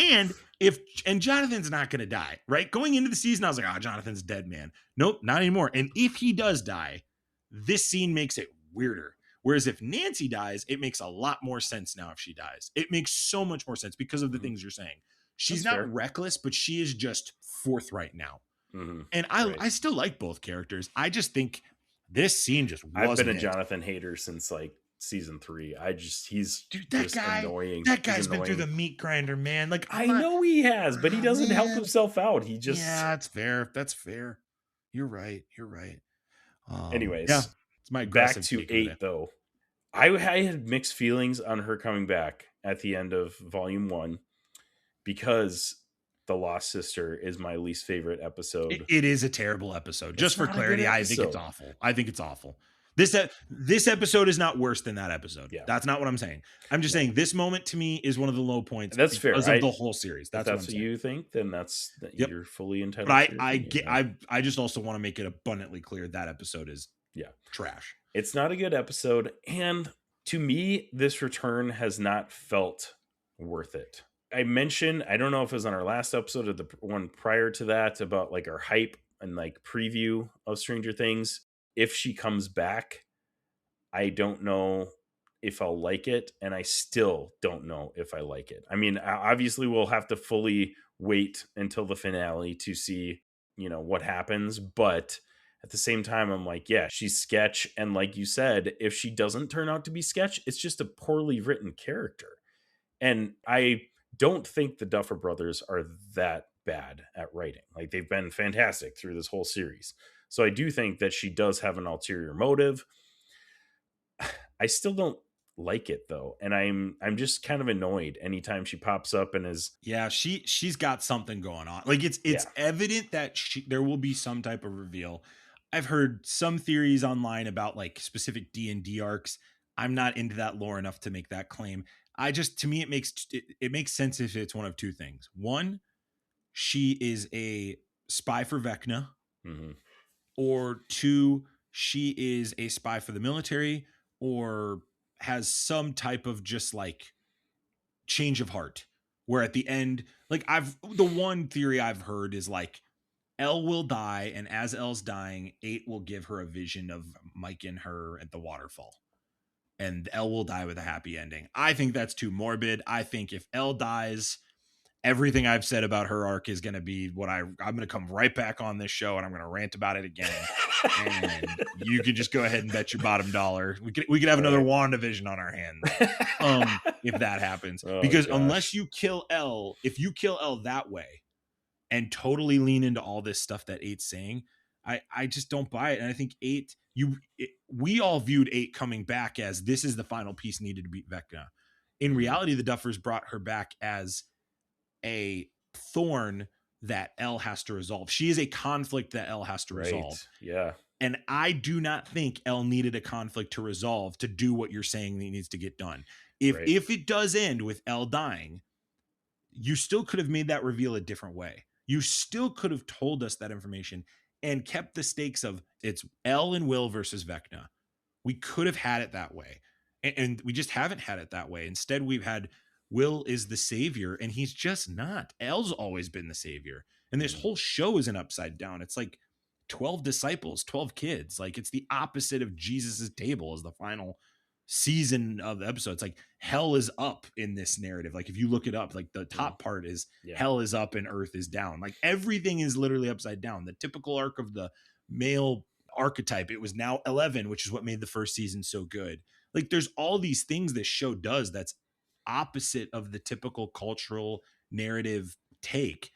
[SPEAKER 1] Jonathan's not going to die, right? Going into the season, I was like, oh, Jonathan's dead, man. Nope, not anymore. And if he does die, this scene makes it weirder. Whereas if Nancy dies, it makes a lot more sense now if she dies. It makes so much more sense because of the things you're saying. She's
[SPEAKER 2] That's
[SPEAKER 1] not
[SPEAKER 2] fair.
[SPEAKER 1] reckless, but she is just forthright now.
[SPEAKER 2] Mm-hmm.
[SPEAKER 1] And I still like both characters. I just think this scene just wasn't
[SPEAKER 2] I've been a
[SPEAKER 1] it.
[SPEAKER 2] Jonathan hater since like season 3. He's
[SPEAKER 1] Dude, that
[SPEAKER 2] just
[SPEAKER 1] guy,
[SPEAKER 2] annoying.
[SPEAKER 1] That guy's
[SPEAKER 2] He's
[SPEAKER 1] been through the
[SPEAKER 2] annoying.
[SPEAKER 1] meat grinder, man. Like
[SPEAKER 2] I know he has, but he doesn't help himself out. He just
[SPEAKER 1] that's fair. That's fair. You're right.
[SPEAKER 2] Anyways,
[SPEAKER 1] yeah, it's my
[SPEAKER 2] back
[SPEAKER 1] aggressive
[SPEAKER 2] to
[SPEAKER 1] take on
[SPEAKER 2] 8
[SPEAKER 1] it.
[SPEAKER 2] though. I had mixed feelings on her coming back at the end of volume 1 because the Lost Sister is my least favorite episode.
[SPEAKER 1] It is a terrible episode. Just for
[SPEAKER 2] not a
[SPEAKER 1] clarity,
[SPEAKER 2] good
[SPEAKER 1] I think it's
[SPEAKER 2] episode.
[SPEAKER 1] awful. I think it's awful. This episode is not worse than that episode.
[SPEAKER 2] Yeah.
[SPEAKER 1] That's not what I'm saying. I'm just saying this moment to me is one of the low points.
[SPEAKER 2] That's fair.
[SPEAKER 1] Because of the whole series.
[SPEAKER 2] If
[SPEAKER 1] That's
[SPEAKER 2] what you think, then
[SPEAKER 1] Yep.
[SPEAKER 2] you're fully entitled.
[SPEAKER 1] But
[SPEAKER 2] to your opinion, man.
[SPEAKER 1] I just also want to make it abundantly clear that episode is
[SPEAKER 2] Yeah.
[SPEAKER 1] trash.
[SPEAKER 2] It's not a good episode, and to me, this return has not felt worth it. I mentioned, I don't know if it was on our last episode or the one prior to that, about like our hype and like preview of Stranger Things. If she comes back, I don't know if I'll like it, and I still don't know if I like it. I mean, obviously we'll have to fully wait until the finale to see, what happens, but at the same time, I'm like, yeah, she's sketch. And like you said, if she doesn't turn out to be sketch, it's just a poorly written character. And I don't think the Duffer brothers are that bad at writing. Like, they've been fantastic through this whole series. So I do think that she does have an ulterior motive. I still don't like it though, and I'm just kind of annoyed anytime she pops up and is
[SPEAKER 1] she's got something going on. Like it's evident that there will be some type of reveal. I've heard some theories online about like specific D&D arcs. I'm not into that lore enough to make that claim. To me it makes sense if it's one of two things. One, she is a spy for Vecna, or two, she is a spy for the military, or has some type of just like change of heart, where at the end, like the one theory I've heard is like Elle will die, and as Elle's dying, 8 will give her a vision of Mike and her at the waterfall, and Elle will die with a happy ending. I think that's too morbid. I think if Elle dies, everything I've said about her arc is going to be what I'm going to come right back on this show and I'm going to rant about it again. And you can just go ahead and bet your bottom dollar. We could have another WandaVision on our hands if that happens. Because unless you kill Elle, if you kill Elle that way and totally lean into all this stuff that 8's saying, I just don't buy it. And I think 8, we all viewed 8 coming back as this is the final piece needed to beat Vecna. In reality, the Duffers brought her back as a thorn that Elle has to resolve. She is a conflict that Elle has to resolve.
[SPEAKER 2] Yeah.
[SPEAKER 1] And I do not think Elle needed a conflict to resolve to do what you're saying that needs to get done. If it does end with Elle dying, you still could have made that reveal a different way. You still could have told us that information and kept the stakes of it's Elle and Will versus Vecna. We could have had it that way. And we just haven't had it that way. Instead, we've had Will is the savior, and he's just not. Elle's always been the savior. And this whole show is an upside down. It's like 12 disciples, 12 kids. Like, it's the opposite of Jesus's table as the final season of the episode. It's like hell is up in this narrative. Like, if you look it up, like the top part is hell is up and earth is down. Like, everything is literally upside down. The typical arc of the male archetype, it was now 11, which is what made the first season so good. Like, there's all these things this show does that's opposite of the typical cultural narrative take.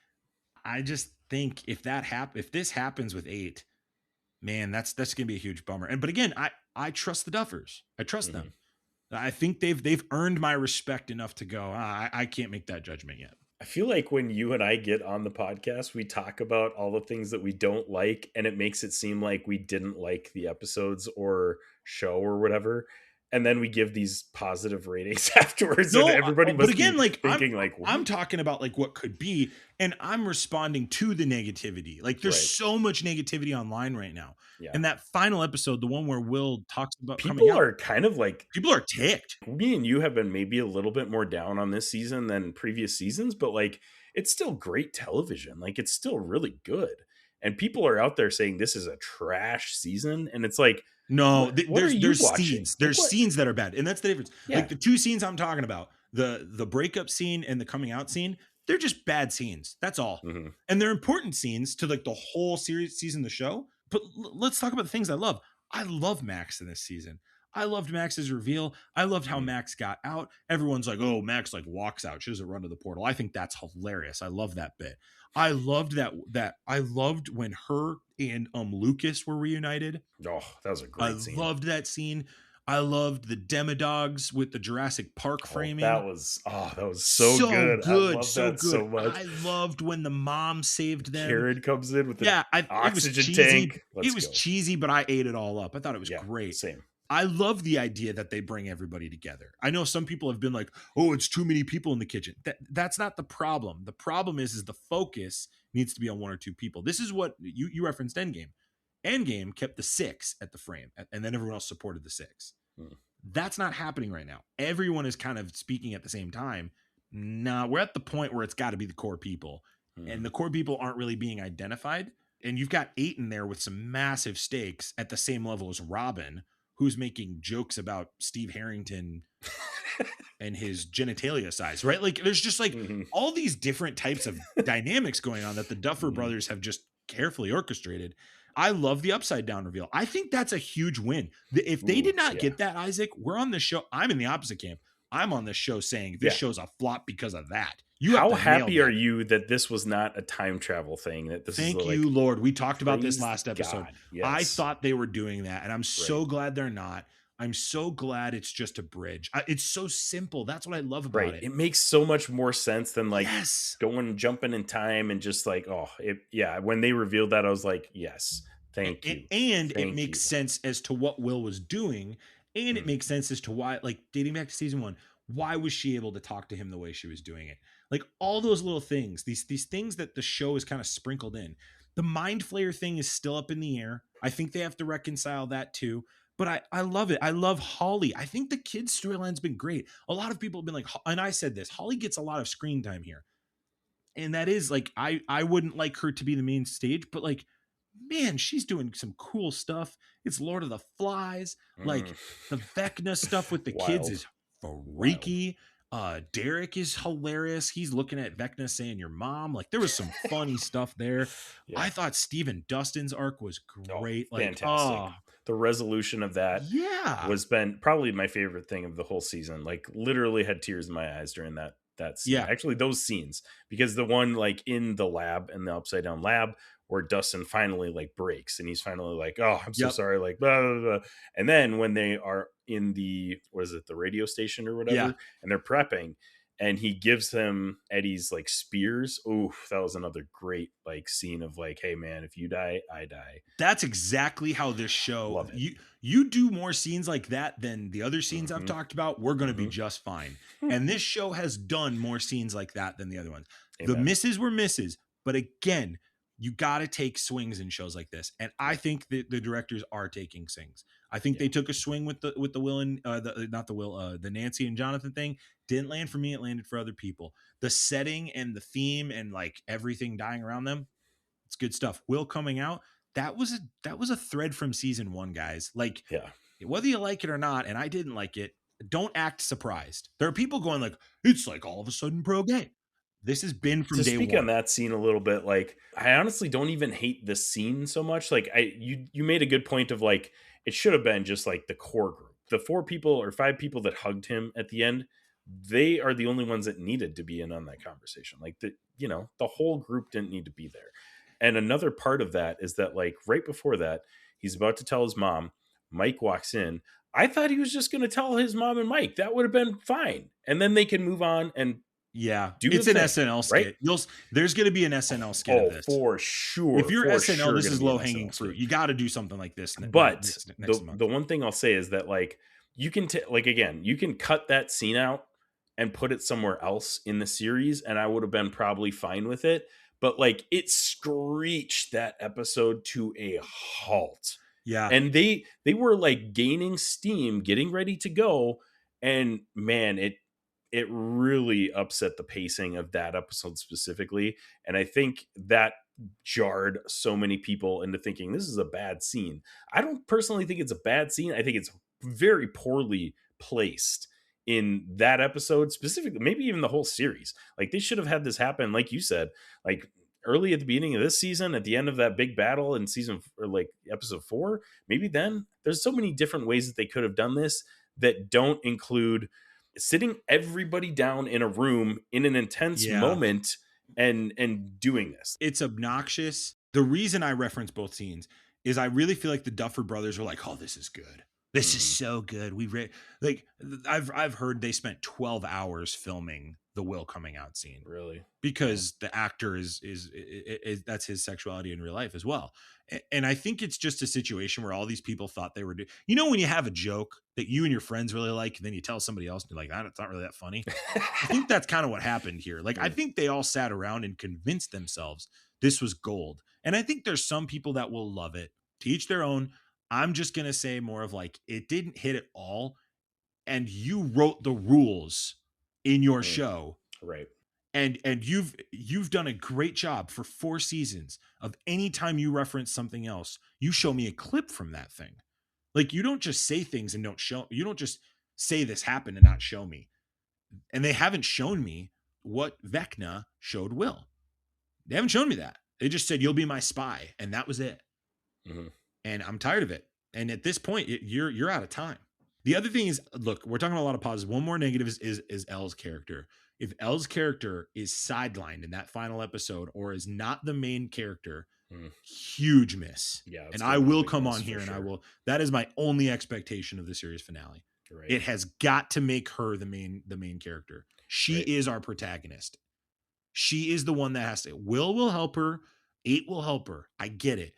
[SPEAKER 1] I just think if this happens with 8, man, that's gonna be a huge bummer. But again, I trust the Duffers. I trust them. I think they've earned my respect enough to go. I can't make that judgment yet.
[SPEAKER 2] I feel like when you and I get on the podcast, we talk about all the things that we don't like, and it makes it seem like we didn't like the episodes or show or whatever. And then we give these positive ratings afterwards, and
[SPEAKER 1] No,
[SPEAKER 2] everybody
[SPEAKER 1] but
[SPEAKER 2] must
[SPEAKER 1] again,
[SPEAKER 2] be
[SPEAKER 1] like
[SPEAKER 2] thinking, like,
[SPEAKER 1] I'm
[SPEAKER 2] what?
[SPEAKER 1] talking about like what could be, and I'm responding to the negativity. Like there's
[SPEAKER 2] Right.
[SPEAKER 1] so much negativity online right now.
[SPEAKER 2] Yeah.
[SPEAKER 1] And that final episode, the one where Will talks about coming
[SPEAKER 2] People
[SPEAKER 1] out,
[SPEAKER 2] are kind of like,
[SPEAKER 1] people are ticked.
[SPEAKER 2] me and you have been maybe a little bit more down on this season than previous seasons, but like, it's still great television. Like, it's still really good. And people are out there saying this is a trash season. And it's like,
[SPEAKER 1] No,
[SPEAKER 2] what are you
[SPEAKER 1] there's
[SPEAKER 2] watching?
[SPEAKER 1] scenes.
[SPEAKER 2] Like,
[SPEAKER 1] There's
[SPEAKER 2] what?
[SPEAKER 1] scenes that are bad, and that's the difference.
[SPEAKER 2] Yeah.
[SPEAKER 1] Like the two scenes I'm talking about, the breakup scene and the coming out scene, they're just bad scenes. That's all.
[SPEAKER 2] Mhm.
[SPEAKER 1] And they're important scenes to like the whole season of the show. But let's talk about the things I love. I love Max in this season. I loved Max's reveal. I loved how Max got out. Everyone's like, "Oh, Max like walks out. She doesn't run to the portal." I think that's hilarious. I love that bit. I loved that I loved when her and Lucas were reunited.
[SPEAKER 2] Oh, that was a great scene.
[SPEAKER 1] I loved that scene. I loved the Demodogs with the Jurassic Park framing.
[SPEAKER 2] That was so good. I love
[SPEAKER 1] so
[SPEAKER 2] that
[SPEAKER 1] good.
[SPEAKER 2] so much.
[SPEAKER 1] I loved when the mom saved them.
[SPEAKER 2] Karen comes in with the oxygen
[SPEAKER 1] it was cheesy.
[SPEAKER 2] tank.
[SPEAKER 1] It was cheesy, but I ate it all up. I thought it was great.
[SPEAKER 2] Same.
[SPEAKER 1] I love the idea that they bring everybody together. I know some people have been like, "Oh, it's too many people in the kitchen." That's not the problem. The problem is the focus needs to be on one or two people. This is what you referenced Endgame. Endgame kept the 6 at the frame, and then everyone else supported the 6. That's not happening right now. Everyone is kind of speaking at the same time. Nah, we're at the point where it's got to be the core people, and the core people aren't really being identified. And you've got 8 in there with some massive stakes at the same level as Robin, who's making jokes about Steve Harrington and his genitalia size, right? Like there's just like all these different types of dynamics going on that the Duffer brothers have just carefully orchestrated. I love the upside down reveal. I think that's a huge win. If they did not get that, Isaac, we're on the show. I'm in the opposite camp. I'm on this show saying this show's a flop because of that.
[SPEAKER 2] How happy are you that this was not a time travel thing? That this
[SPEAKER 1] Thank
[SPEAKER 2] is
[SPEAKER 1] you, Lord. We talked about this
[SPEAKER 2] praise
[SPEAKER 1] last episode.
[SPEAKER 2] God. Yes.
[SPEAKER 1] I thought they were doing that, and I'm so glad they're not. I'm so glad it's just a bridge. It's so simple. That's what I love about it.
[SPEAKER 2] It makes so much more sense than like jumping in time and just like, when they revealed that, I was like, yes, thank you.
[SPEAKER 1] And it makes sense as to what Will was doing. And it makes sense as to why, like dating back to season 1, why was she able to talk to him the way she was doing it? Like all those little things, these things that the show is kind of sprinkled in. The Mind Flayer thing is still up in the air. I think they have to reconcile that too. But I love it. I love Holly. I think the kids' storyline's been great. A lot of people have been like, and I said this, Holly gets a lot of screen time here. And that is like, I wouldn't like her to be the main stage, but like, man, she's doing some cool stuff. It's Lord of the Flies. Like the Vecna stuff with the kids is freaky. Derek is hilarious. He's looking at Vecna saying your mom. Like there was some funny stuff there. I thought Steve and Dustin's arc was great.
[SPEAKER 2] Fantastic. The resolution of that was been probably my favorite thing of the whole season. Like literally had tears in my eyes during that scene. Actually those scenes, because the one like in the lab, in the upside down lab, where Dustin finally like breaks and he's finally like, "Oh, I'm so sorry," like blah, blah, blah. And then when they are in the the radio station or whatever, and they're prepping, and he gives him Eddie's like spears. Oh, that was another great like scene of like, hey man, if you die, I die.
[SPEAKER 1] That's exactly how this show. You do more scenes like that than the other scenes I've talked about, we're going to be just fine. And this show has done more scenes like that than the other ones. Amen. The misses were misses, but again, you got to take swings in shows like this, and I think the directors are taking swings. I think they took a swing with the Will and the Nancy and Jonathan thing. Didn't land for me. It landed for other people. The setting and the theme and like everything dying around them, it's good stuff. Will coming out, that was a thread from season 1, guys. Like, whether you like it or not, and I didn't like it, don't act surprised. There are people going like, it's like all of a sudden pro-gay. This has been from day 1.
[SPEAKER 2] To speak on that scene a little bit, like I honestly don't even hate this scene so much. Like you made a good point of like, it should have been just like the core group, the 4 people or 5 people that hugged him at the end. They are the only ones that needed to be in on that conversation. Like the whole group didn't need to be there. And another part of that is that like right before that, he's about to tell his mom, Mike walks in. I thought he was just going to tell his mom and Mike. That would have been fine. And then they can move on and
[SPEAKER 1] Yeah,
[SPEAKER 2] Do
[SPEAKER 1] it's
[SPEAKER 2] the
[SPEAKER 1] an
[SPEAKER 2] thing,
[SPEAKER 1] SNL
[SPEAKER 2] right?
[SPEAKER 1] skit. There's going to be an SNL skit of this.
[SPEAKER 2] For sure.
[SPEAKER 1] If you're
[SPEAKER 2] for
[SPEAKER 1] SNL,
[SPEAKER 2] sure
[SPEAKER 1] this
[SPEAKER 2] gonna
[SPEAKER 1] is
[SPEAKER 2] be an
[SPEAKER 1] low hanging
[SPEAKER 2] SNL
[SPEAKER 1] fruit.
[SPEAKER 2] skit.
[SPEAKER 1] You got to do something like this.
[SPEAKER 2] But
[SPEAKER 1] next month.
[SPEAKER 2] the one thing I'll say is that like you can like again, you can cut that scene out and put it somewhere else in the series, and I would have been probably fine with it. But like it screeched that episode to a halt.
[SPEAKER 1] Yeah,
[SPEAKER 2] And they were like gaining steam, getting ready to go, and man, it really upset the pacing of that episode specifically. And I think that jarred so many people into thinking this is a bad scene. I don't personally think it's a bad scene. I think it's very poorly placed in that episode specifically, maybe even the whole series. Like they should have had this happen, like you said, like early at the beginning of this season, at the end of that big battle in season or like episode 4. Maybe then there's so many different ways that they could have done this that don't include sitting everybody down in a room in an intense moment and doing this.
[SPEAKER 1] It's obnoxious. The reason I reference both scenes is I really feel like the Duffer brothers were like, "Oh, this is good. This is so good." Like I've heard they spent 12 hours filming the Will coming out scene.
[SPEAKER 2] Really?
[SPEAKER 1] Because the actor is that's his sexuality in real life as well. And I think it's just a situation where all these people thought they were doing, when you have a joke that you and your friends really like, and then you tell somebody else and you're like, it's not really that funny. I think that's kind of what happened here. Like, I think they all sat around and convinced themselves this was gold. And I think there's some people that will love it. To each their own. I'm just going to say more of like, it didn't hit it all. And you wrote the rules in your show.
[SPEAKER 2] Right.
[SPEAKER 1] And you've done a great job for 4 seasons of anytime you reference something else, you show me a clip from that thing. Like you don't just say things and you don't just say this happened and not show me. And they haven't shown me what Vecna showed Will. They haven't shown me that. They just said, "You'll be my spy." And that was it. Mm-hmm. And I'm tired of it. And at this point, you're out of time. The other thing is, look, we're talking about a lot of positives. One more negative is Elle's character. If Elle's character is sidelined in that final episode or is not the main character, huge miss. Yeah, and I will come on here and I will. That is my only expectation of the series finale. Right. It has got to make her the main character. She is our protagonist. She is the one that has to. Will help her. 8 will help her. I get it.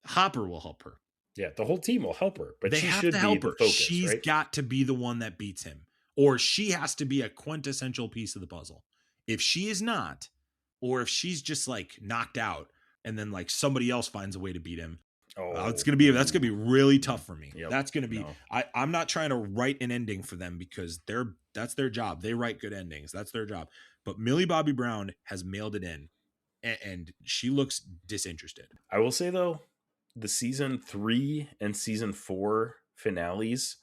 [SPEAKER 1] Hopper will help her.
[SPEAKER 2] Yeah, the whole team will help her, but
[SPEAKER 1] they
[SPEAKER 2] she should be the focus.
[SPEAKER 1] She's got to be the one that beats him. Or she has to be a quintessential piece of the puzzle. If she is not, or if she's just like knocked out and then like somebody else finds a way to beat him, that's gonna be really tough for me. Yep. That's gonna be I'm not trying to write an ending for them because that's their job. They write good endings. That's their job. But Millie Bobby Brown has mailed it in and she looks disinterested.
[SPEAKER 2] I will say though, the season 3 and season 4 finales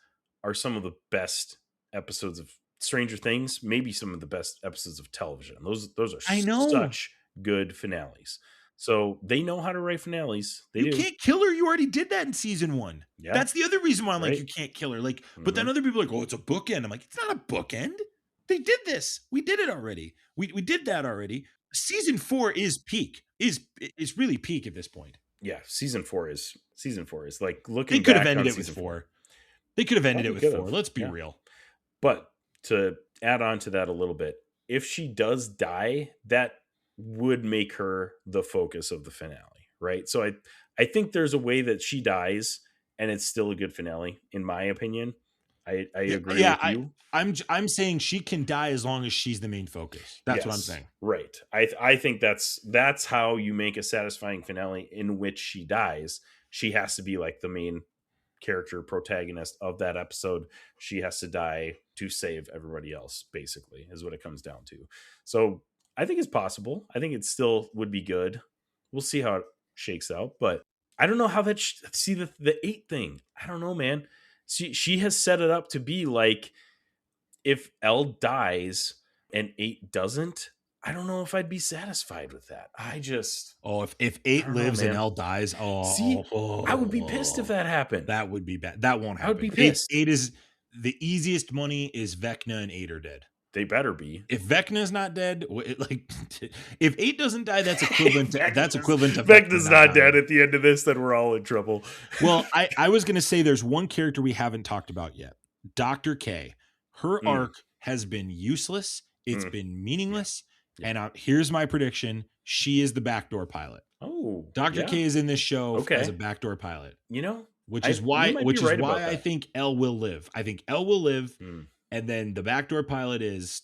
[SPEAKER 2] are some of the best episodes of Stranger Things, maybe some of the best episodes of television. Those are such good finales. So they know how to write finales. You
[SPEAKER 1] can't kill her. You already did that in season 1. Yeah. That's the other reason why I'm like, you can't kill her. Like, but then other people are like, it's a bookend. I'm like, it's not a bookend. They did this. We did it already. We did that already. Season 4 is peak. Is really peak at this point.
[SPEAKER 2] Yeah, season 4 is like looking.
[SPEAKER 1] They could have ended it with 4. They could have ended it with 4. Let's be real.
[SPEAKER 2] But to add on to that a little bit, if she does die, that would make her the focus of the finale, right? So I think there's a way that she dies and it's still a good finale, in my opinion. I agree with you.
[SPEAKER 1] I'm saying she can die as long as she's the main focus. That's what I'm saying.
[SPEAKER 2] Right. I think that's how you make a satisfying finale in which she dies. She has to be like the main character protagonist of that episode. She has to die to save everybody else, basically, is what it comes down to. So I think it's possible. I think it still would be good. We'll see how it shakes out, but I don't know how that see the 8 thing. I don't know, man. She has set it up to be like, if Elle dies and 8 doesn't, I don't know if I'd be satisfied with that. I just
[SPEAKER 1] if 8 lives and Elle dies,
[SPEAKER 2] I would be pissed if that happened.
[SPEAKER 1] That would be bad. That won't happen.
[SPEAKER 2] I would be pissed.
[SPEAKER 1] 8 is the easiest money is Vecna and 8 are dead.
[SPEAKER 2] They better be.
[SPEAKER 1] If Vecna's not dead, like if 8 doesn't die, that's equivalent to
[SPEAKER 2] Vecna's not dead at the end of this, then we're all in trouble.
[SPEAKER 1] Well, I was going to say there's one character we haven't talked about yet. Dr. K. Her arc has been useless It's been meaningless.
[SPEAKER 2] Yeah.
[SPEAKER 1] And here's my prediction. She is the backdoor pilot.
[SPEAKER 2] Oh,
[SPEAKER 1] Dr.
[SPEAKER 2] yeah.
[SPEAKER 1] K is in this show
[SPEAKER 2] Okay.
[SPEAKER 1] as a backdoor pilot,
[SPEAKER 2] You know,
[SPEAKER 1] which is
[SPEAKER 2] you
[SPEAKER 1] why
[SPEAKER 2] might be right about
[SPEAKER 1] I
[SPEAKER 2] that.
[SPEAKER 1] think Elle will live. I think Elle will live.
[SPEAKER 2] Mm.
[SPEAKER 1] And then the backdoor pilot is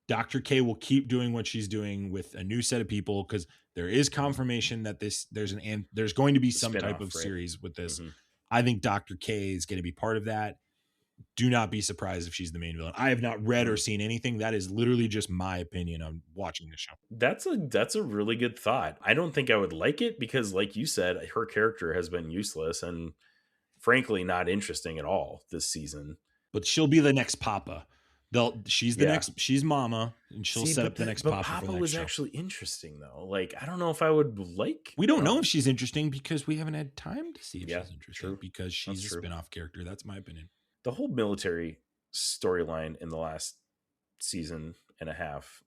[SPEAKER 1] Dr. K will keep doing what she's doing with a new set of people, because there is confirmation that there's going to be some type of series with this.
[SPEAKER 2] Mm-hmm.
[SPEAKER 1] I think Dr. K is going to be part of that. Do not be surprised if she's the main villain. I have not read or seen anything. That is literally just my opinion on watching the show.
[SPEAKER 2] That's a really good thought. I don't think I would like it because, like you said, her character has been useless and frankly not interesting at all this season.
[SPEAKER 1] But she'll be the next Papa. She's the next. She's Mama, and she'll set up the next Papa.
[SPEAKER 2] Papa
[SPEAKER 1] for the next
[SPEAKER 2] was
[SPEAKER 1] show.
[SPEAKER 2] actually interesting though. Like, I don't know if I would like.
[SPEAKER 1] We don't know if she's interesting because we haven't had time to see if she's interesting.
[SPEAKER 2] True.
[SPEAKER 1] Because she's a spinoff character. That's my opinion.
[SPEAKER 2] The whole military storyline in the last season and a half,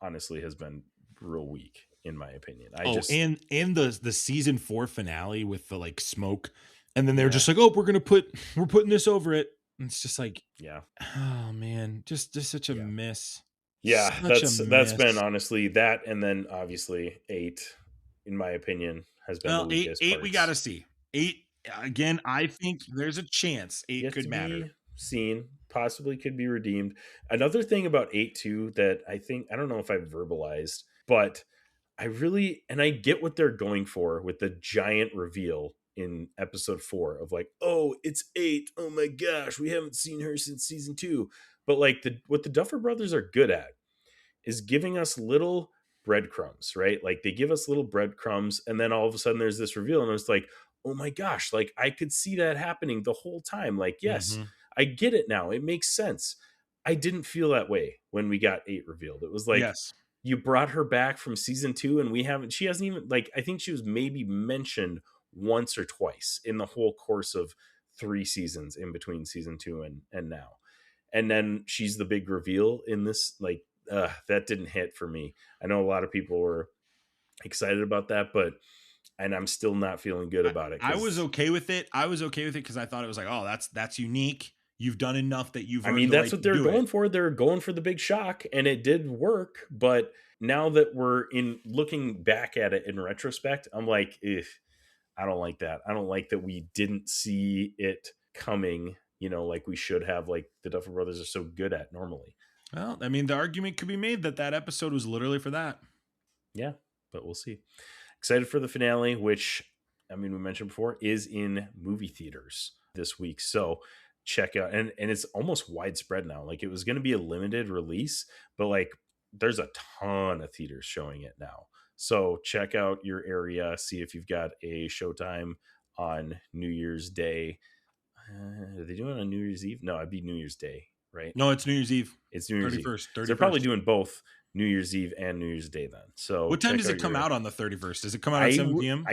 [SPEAKER 2] honestly, has been real weak in my opinion.
[SPEAKER 1] And the season 4 finale with the like smoke, and then they're just like, oh, we're putting this over it. And it's just like, oh man, just such a miss.
[SPEAKER 2] Yeah, that's been honestly that, and then obviously 8, in my opinion, has been the weakest.
[SPEAKER 1] 8 we gotta see. 8 again. I think there's a chance 8 could matter.
[SPEAKER 2] Seen, possibly could be redeemed. Another thing about 8 too that I don't know if I've verbalized, but I get what they're going for with the giant reveal in episode 4 of like, oh, it's 8. Oh my gosh, we haven't seen her since season 2. But like what the Duffer brothers are good at is giving us little breadcrumbs, right? Like they give us little breadcrumbs, and then all of a sudden there's this reveal, and it's like, oh my gosh, like I could see that happening the whole time. Like, yes, I get it now. It makes sense. I didn't feel that way when we got 8 revealed. It was like, you brought her back from season 2, and she hasn't even, like, I think she was maybe mentioned once or twice in the whole course of 3 seasons in between season 2 and now. And then she's the big reveal in this, like, that didn't hit for me. I know a lot of people were excited about that, and I'm still not feeling good about it.
[SPEAKER 1] I was okay with it. Because I thought it was like, oh, that's unique. You've done enough that you've. I mean,
[SPEAKER 2] that's what they're going for. They're going for the big shock, and it did work. But now that we're looking back at it in retrospect, I'm like, I don't like that. I don't like that we didn't see it coming. Like we should have. Like the Duffer brothers are so good at normally.
[SPEAKER 1] Well, I mean, the argument could be made that episode was literally for that.
[SPEAKER 2] Yeah, but we'll see. Excited for the finale, which, I mean, we mentioned before, is in movie theaters this week. So check out, and it's almost widespread now. Like it was going to be a limited release, but like there's a ton of theaters showing it now. So check out your area, see if you've got a showtime on New Year's Day. Are they doing it on New Year's Eve? No, it'd be New Year's Day, right?
[SPEAKER 1] No, it's New Year's Eve.
[SPEAKER 2] It's New Year's
[SPEAKER 1] 31st.
[SPEAKER 2] Eve. So they're probably doing both New Year's Eve and New Year's Day then. So
[SPEAKER 1] what time does it come out on the 31st? Does it come out at 7 p.m.?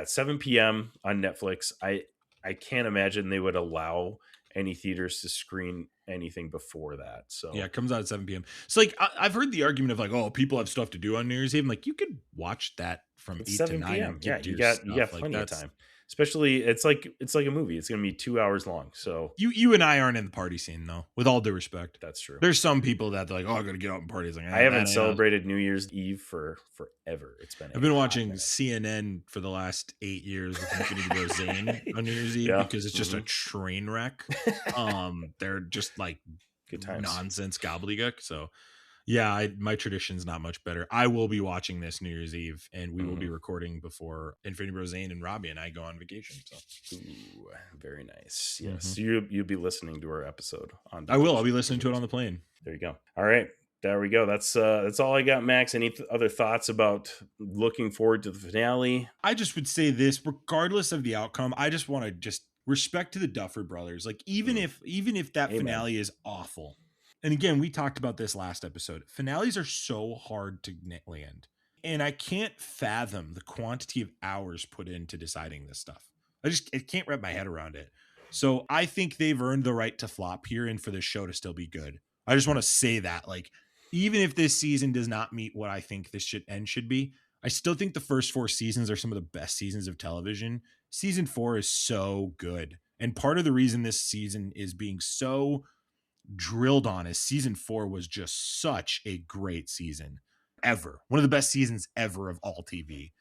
[SPEAKER 2] 7 p.m. on Netflix. I can't imagine they would allow any theaters to screen anything before that. So
[SPEAKER 1] yeah, it comes out at 7 p.m. So like I've heard the argument of like, oh, people have stuff to do on New Year's Eve. I'm like, you could watch that from 8 to 9 p.m.
[SPEAKER 2] Yeah, you got plenty of time. Especially it's like a movie. It's going to be 2 hours long. So
[SPEAKER 1] you and I aren't in the party scene though. With all due respect,
[SPEAKER 2] that's true.
[SPEAKER 1] There's some people that they're like, oh, I got to get out and party. Like,
[SPEAKER 2] I haven't celebrated New Year's Eve for forever.
[SPEAKER 1] I've been watching CNN for the last 8 years with Infinity Bros Zane on New Year's Eve because it's just a train wreck. They're just like
[SPEAKER 2] good times,
[SPEAKER 1] nonsense gobbledygook. So. Yeah, my tradition's not much better. I will be watching this New Year's Eve, and we will be recording before Infinity Bros Zane and Robbie and I go on vacation. So,
[SPEAKER 2] ooh, very nice. Yes, you'll be listening to our episode on.
[SPEAKER 1] I will. I'll be listening to it on the plane.
[SPEAKER 2] There you go. All right, there we go. That's all I got, Max. Any other thoughts about looking forward to the finale?
[SPEAKER 1] I just would say this, regardless of the outcome, I just want to respect to the Duffer brothers. Like even if that finale is awful. And again, we talked about this last episode. Finales are so hard to land. And I can't fathom the quantity of hours put into deciding this stuff. I can't wrap my head around it. So I think they've earned the right to flop here and for this show to still be good. I just want to say that, like, even if this season does not meet what I think this should be, I still think the first 4 seasons are some of the best seasons of television. Season 4 is so good. And part of the reason this season is being so drilled on is season 4 was just such a great season ever. One of the best seasons ever of all TV.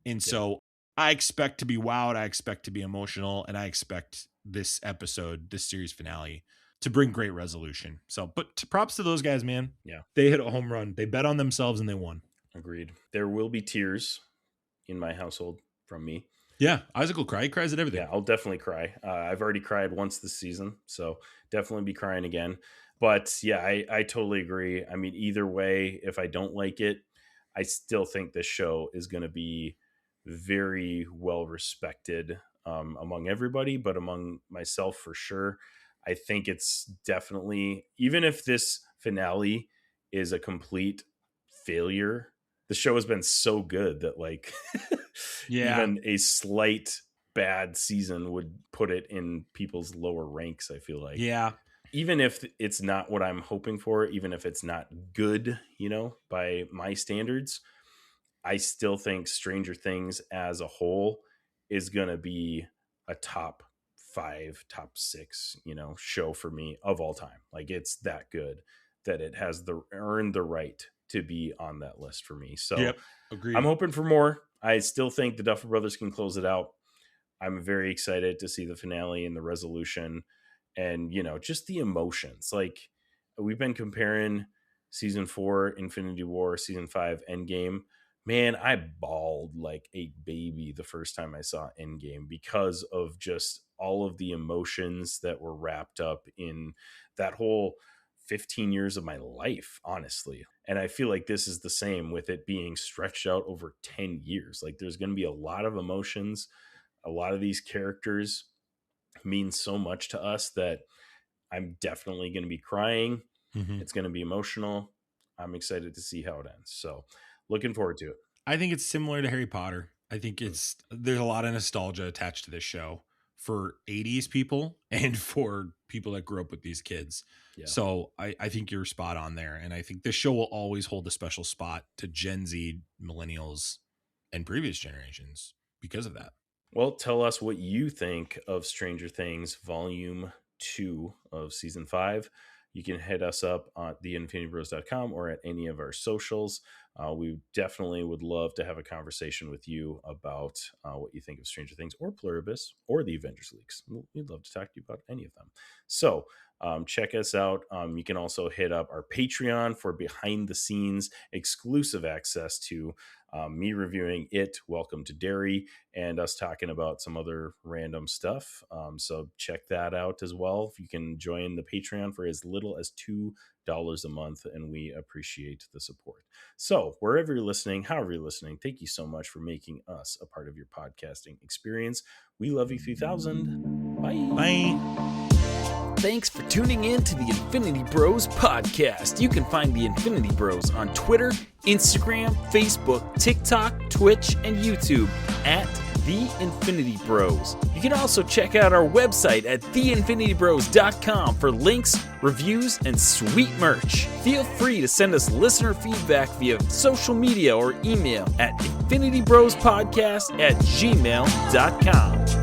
[SPEAKER 1] And so I expect to be wowed. I expect to be emotional. And I expect this episode, this series finale, to bring great resolution. So, but props to those guys, man.
[SPEAKER 2] Yeah.
[SPEAKER 1] They hit a home run. They bet on themselves and they won.
[SPEAKER 2] Agreed. There will be tears in my household from me.
[SPEAKER 1] Yeah. Isaac will cry. He cries at everything.
[SPEAKER 2] Yeah, I'll definitely cry. I've already cried once this season, so definitely be crying again. But yeah, I totally agree. I mean, either way, if I don't like it, I still think this show is going to be very well respected among everybody, but among myself for sure. I think it's definitely, even if this finale is a complete failure, the show has been so good that like even a slight bad season would put it in people's lower ranks, I feel like.
[SPEAKER 1] Yeah.
[SPEAKER 2] Even if it's not what I'm hoping for, even if it's not good, by my standards, I still think Stranger Things as a whole is going to be a top 5, top 6, show for me of all time. Like, it's that good that it has earned the right to be on that list for me. So
[SPEAKER 1] agreed.
[SPEAKER 2] I'm hoping for more. I still think the Duffer Brothers can close it out. I'm very excited to see the finale and the resolution and, just the emotions. Like, we've been comparing season 4 Infinity War, season 5 Endgame. Man, I bawled like a baby the first time I saw Endgame because of just all of the emotions that were wrapped up in that whole 15 years of my life, honestly. And I feel like this is the same with it being stretched out over 10 years. Like, there's going to be a lot of emotions. A lot of these characters mean so much to us that I'm definitely going to be crying.
[SPEAKER 1] Mm-hmm.
[SPEAKER 2] It's going to be emotional. I'm excited to see how it ends. So looking forward to it.
[SPEAKER 1] I think it's similar to Harry Potter. I think there's a lot of nostalgia attached to this show for 80s people and for people that grew up with these kids. Yeah. So I think you're spot on there. And I think this show will always hold a special spot to Gen Z, millennials, and previous generations because of that.
[SPEAKER 2] Well, tell us what you think of Stranger Things Volume 2 of Season 5. You can hit us up on theinfinitybros.com or at any of our socials. We definitely would love to have a conversation with you about what you think of Stranger Things or Pluribus or the Avengers Leaks. We'd love to talk to you about any of them. So check us out. You can also hit up our Patreon for behind the scenes exclusive access to me reviewing it, Welcome to Derry, and us talking about some other random stuff. So check that out as well. You can join the Patreon for as little as $2 a month, and we appreciate the support. So wherever you're listening, however you're listening, thank you so much for making us a part of your podcasting experience. We love you 3000. Bye.
[SPEAKER 1] Bye.
[SPEAKER 6] Thanks for tuning in to the Infinity Bros podcast. You can find the Infinity Bros on Twitter, Instagram, Facebook, TikTok, Twitch, and YouTube at The Infinity Bros. You can also check out our website at theinfinitybros.com for links, reviews, and sweet merch. Feel free to send us listener feedback via social media or email at infinitybrospodcast@gmail.com.